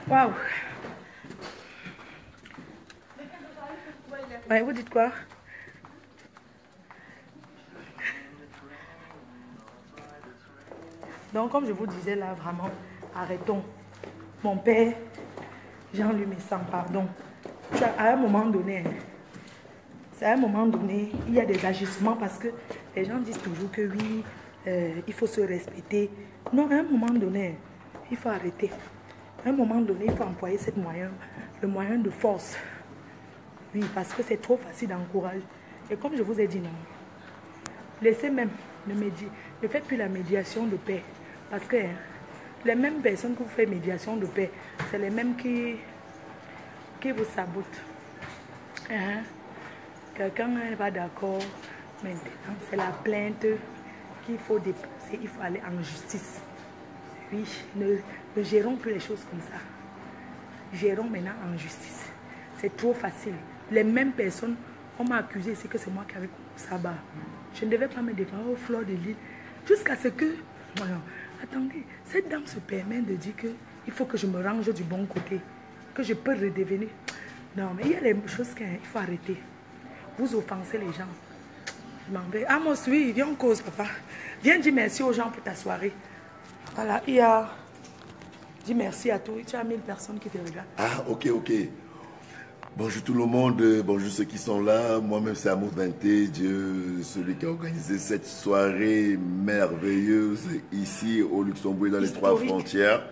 Waouh. Ouais, vous dites quoi? Donc, comme je vous disais là, vraiment, arrêtons. Mon père, Jean-Louis Messan, pardon. À un moment donné, il y a des agissements parce que les gens disent toujours que oui, il faut se respecter. Non, à un moment donné, il faut arrêter. À un moment donné, il faut employer le moyen de force. Oui, parce que c'est trop facile d'encourager. Et comme je vous ai dit, non. Laissez même ne faites plus la médiation de paix. Parce que les mêmes personnes qui vous font médiation de paix, c'est les mêmes qui vous sabotent. Quelqu'un n'est pas d'accord. Maintenant, c'est la plainte qu'il faut déposer. Il faut aller en justice. Oui, ne gérons plus les choses comme ça. Gérons maintenant en justice. C'est trop facile. Les mêmes personnes, on m'a accusé ici que c'est moi qui avais Sabah. Je ne devais pas me défendre au fleur de l'île. Jusqu'à ce que... attendez, cette dame se permet de dire qu'il faut que je me range du bon côté. Que je peux redevenir... Non, mais il y a des choses qu'il faut arrêter. Vous offensez les gens. Je m'en vais. Amos, oui, viens en cause, papa. Viens dire merci aux gens pour ta soirée. Voilà, il y a... Dis merci à tous. Tu as 1000 personnes qui te regardent. Ah, ok. Bonjour tout le monde, bonjour ceux qui sont là. Moi-même, c'est Amour Vintage, celui qui a organisé cette soirée merveilleuse ici au Luxembourg et dans les trois frontières.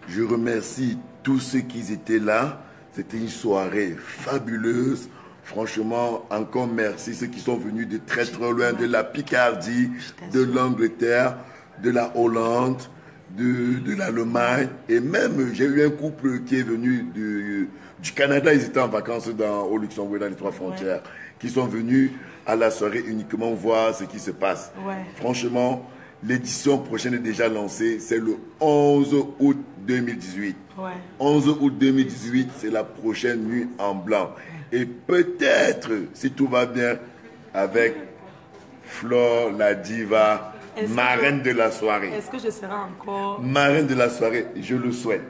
Je remercie tous ceux qui étaient là. C'était une soirée fabuleuse. Franchement, encore merci ceux qui sont venus de très loin, de la Picardie, de l'Angleterre, de la Hollande, de l'Allemagne. Et même, j'ai eu un couple qui est venu du Canada. Ils étaient en vacances au Luxembourg, dans les trois frontières, qui sont venus à la soirée uniquement voir ce qui se passe. Franchement, l'édition prochaine est déjà lancée. C'est le 11 août 2018. 11 août 2018, c'est la prochaine nuit en blanc. Et peut-être, si tout va bien, avec Flore, la diva, marraine de la soirée. Est-ce que je serai encore... Marraine de la soirée, je le souhaite.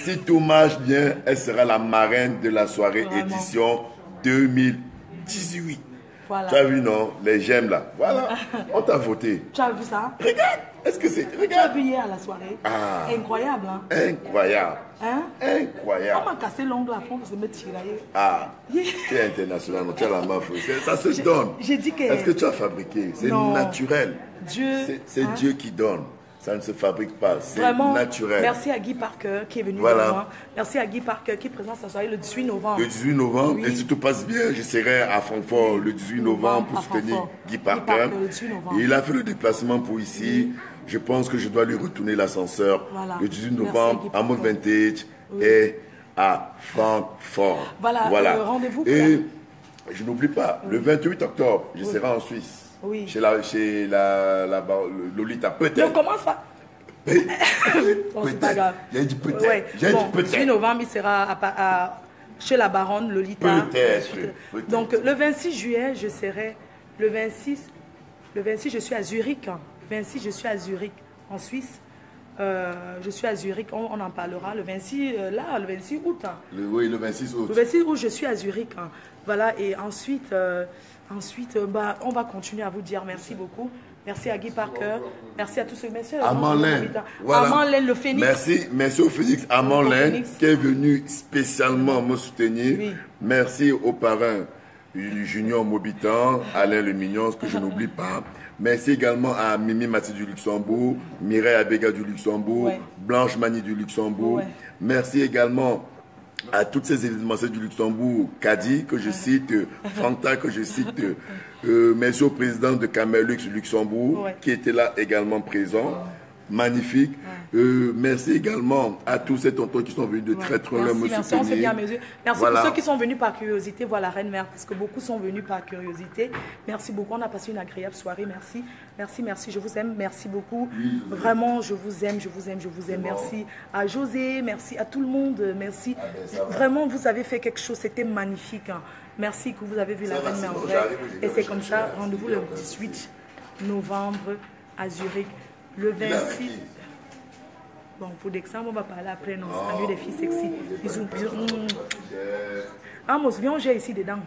Si tout marche bien, elle sera la marraine de la soirée édition 2018. Voilà. Tu as vu, non? Les j'aime là. Voilà. On t'a voté. Tu as vu ça? Regarde. Est-ce que c'est... Tu as vu hier à la soirée? Ah. Incroyable, hein? Incroyable. Hein? Incroyable. On m'a cassé l'ongle à fond de se me tirer. Ah. Tu es international, tu as la main fouille. Ça se donne. J'ai dit que... Est-ce que tu as fabriqué? C'est naturel. Dieu... C'est Dieu qui donne. Ça ne se fabrique pas, c'est naturel. Merci à Guy Parker qui est venu voir moi. Merci à Guy Parker qui présente sa soirée le 18 novembre. Le 18 novembre, et si tout passe bien, je serai à Francfort le 18 novembre pour soutenir Guy Parker. Et il a fait le déplacement pour ici. Je pense que je dois lui retourner l'ascenseur. Le 18 novembre, Amour Vintage et à Francfort. Voilà. Rendez-vous. Et je n'oublie pas, le 28 octobre, je serai en Suisse. Oui. Chez Lolita, peut-être. Donc commence pas. Bon, c'est pas grave. J'ai dit peut-être. J'ai dit peut-être. 18 novembre, il sera chez la baronne Lolita. Peut-être. Donc le 26 juillet, je serai. Le 26, je suis à Zurich. Le 26, je suis à Zurich, en Suisse. Je suis à Zurich, on en parlera. Le 26, le 26 août. Oui, le 26 août. Le 26 août, je suis à Zurich. Voilà, et ensuite, on va continuer à vous dire merci beaucoup. Merci à Guy Parker. Merci à tous ceux. Merci à Marlène. Voilà. Marlène, le Phénix. Merci au Phénix, à Marlène, qui est venu spécialement me soutenir. Oui. Merci aux parrains du Junior Mobitan, Alain Le Mignon, que je n'oublie pas. Merci également à Mimi Mathieu du Luxembourg, Mireille Abega du Luxembourg, Blanche Mani du Luxembourg. Merci également à toutes ces événementiels du Luxembourg, Kadi, que je cite, Fanta, que je cite, merci au président de Camelux Luxembourg, qui était là également présent. Magnifique. Merci également à tous ces tontons qui sont venus de très loin me soutenir. On s'est bien mesuré. Merci pour ceux qui sont venus par curiosité voir la Reine Mère, parce que beaucoup sont venus par curiosité. Merci beaucoup. On a passé une agréable soirée. Merci. Merci. Je vous aime. Merci beaucoup. Vraiment, je vous aime. Merci à José. Merci à tout le monde. Merci. Vraiment, vous avez fait quelque chose. C'était magnifique. Merci que vous avez vu la Reine Mère en vrai. Et c'est comme ça. Rendez-vous le 18 novembre à Zurich. Le 26. Bon, pour Dexam, on va parler après. Non, salut les filles sexy. Bisous. Ah, moi, viens, j'ai ici dedans.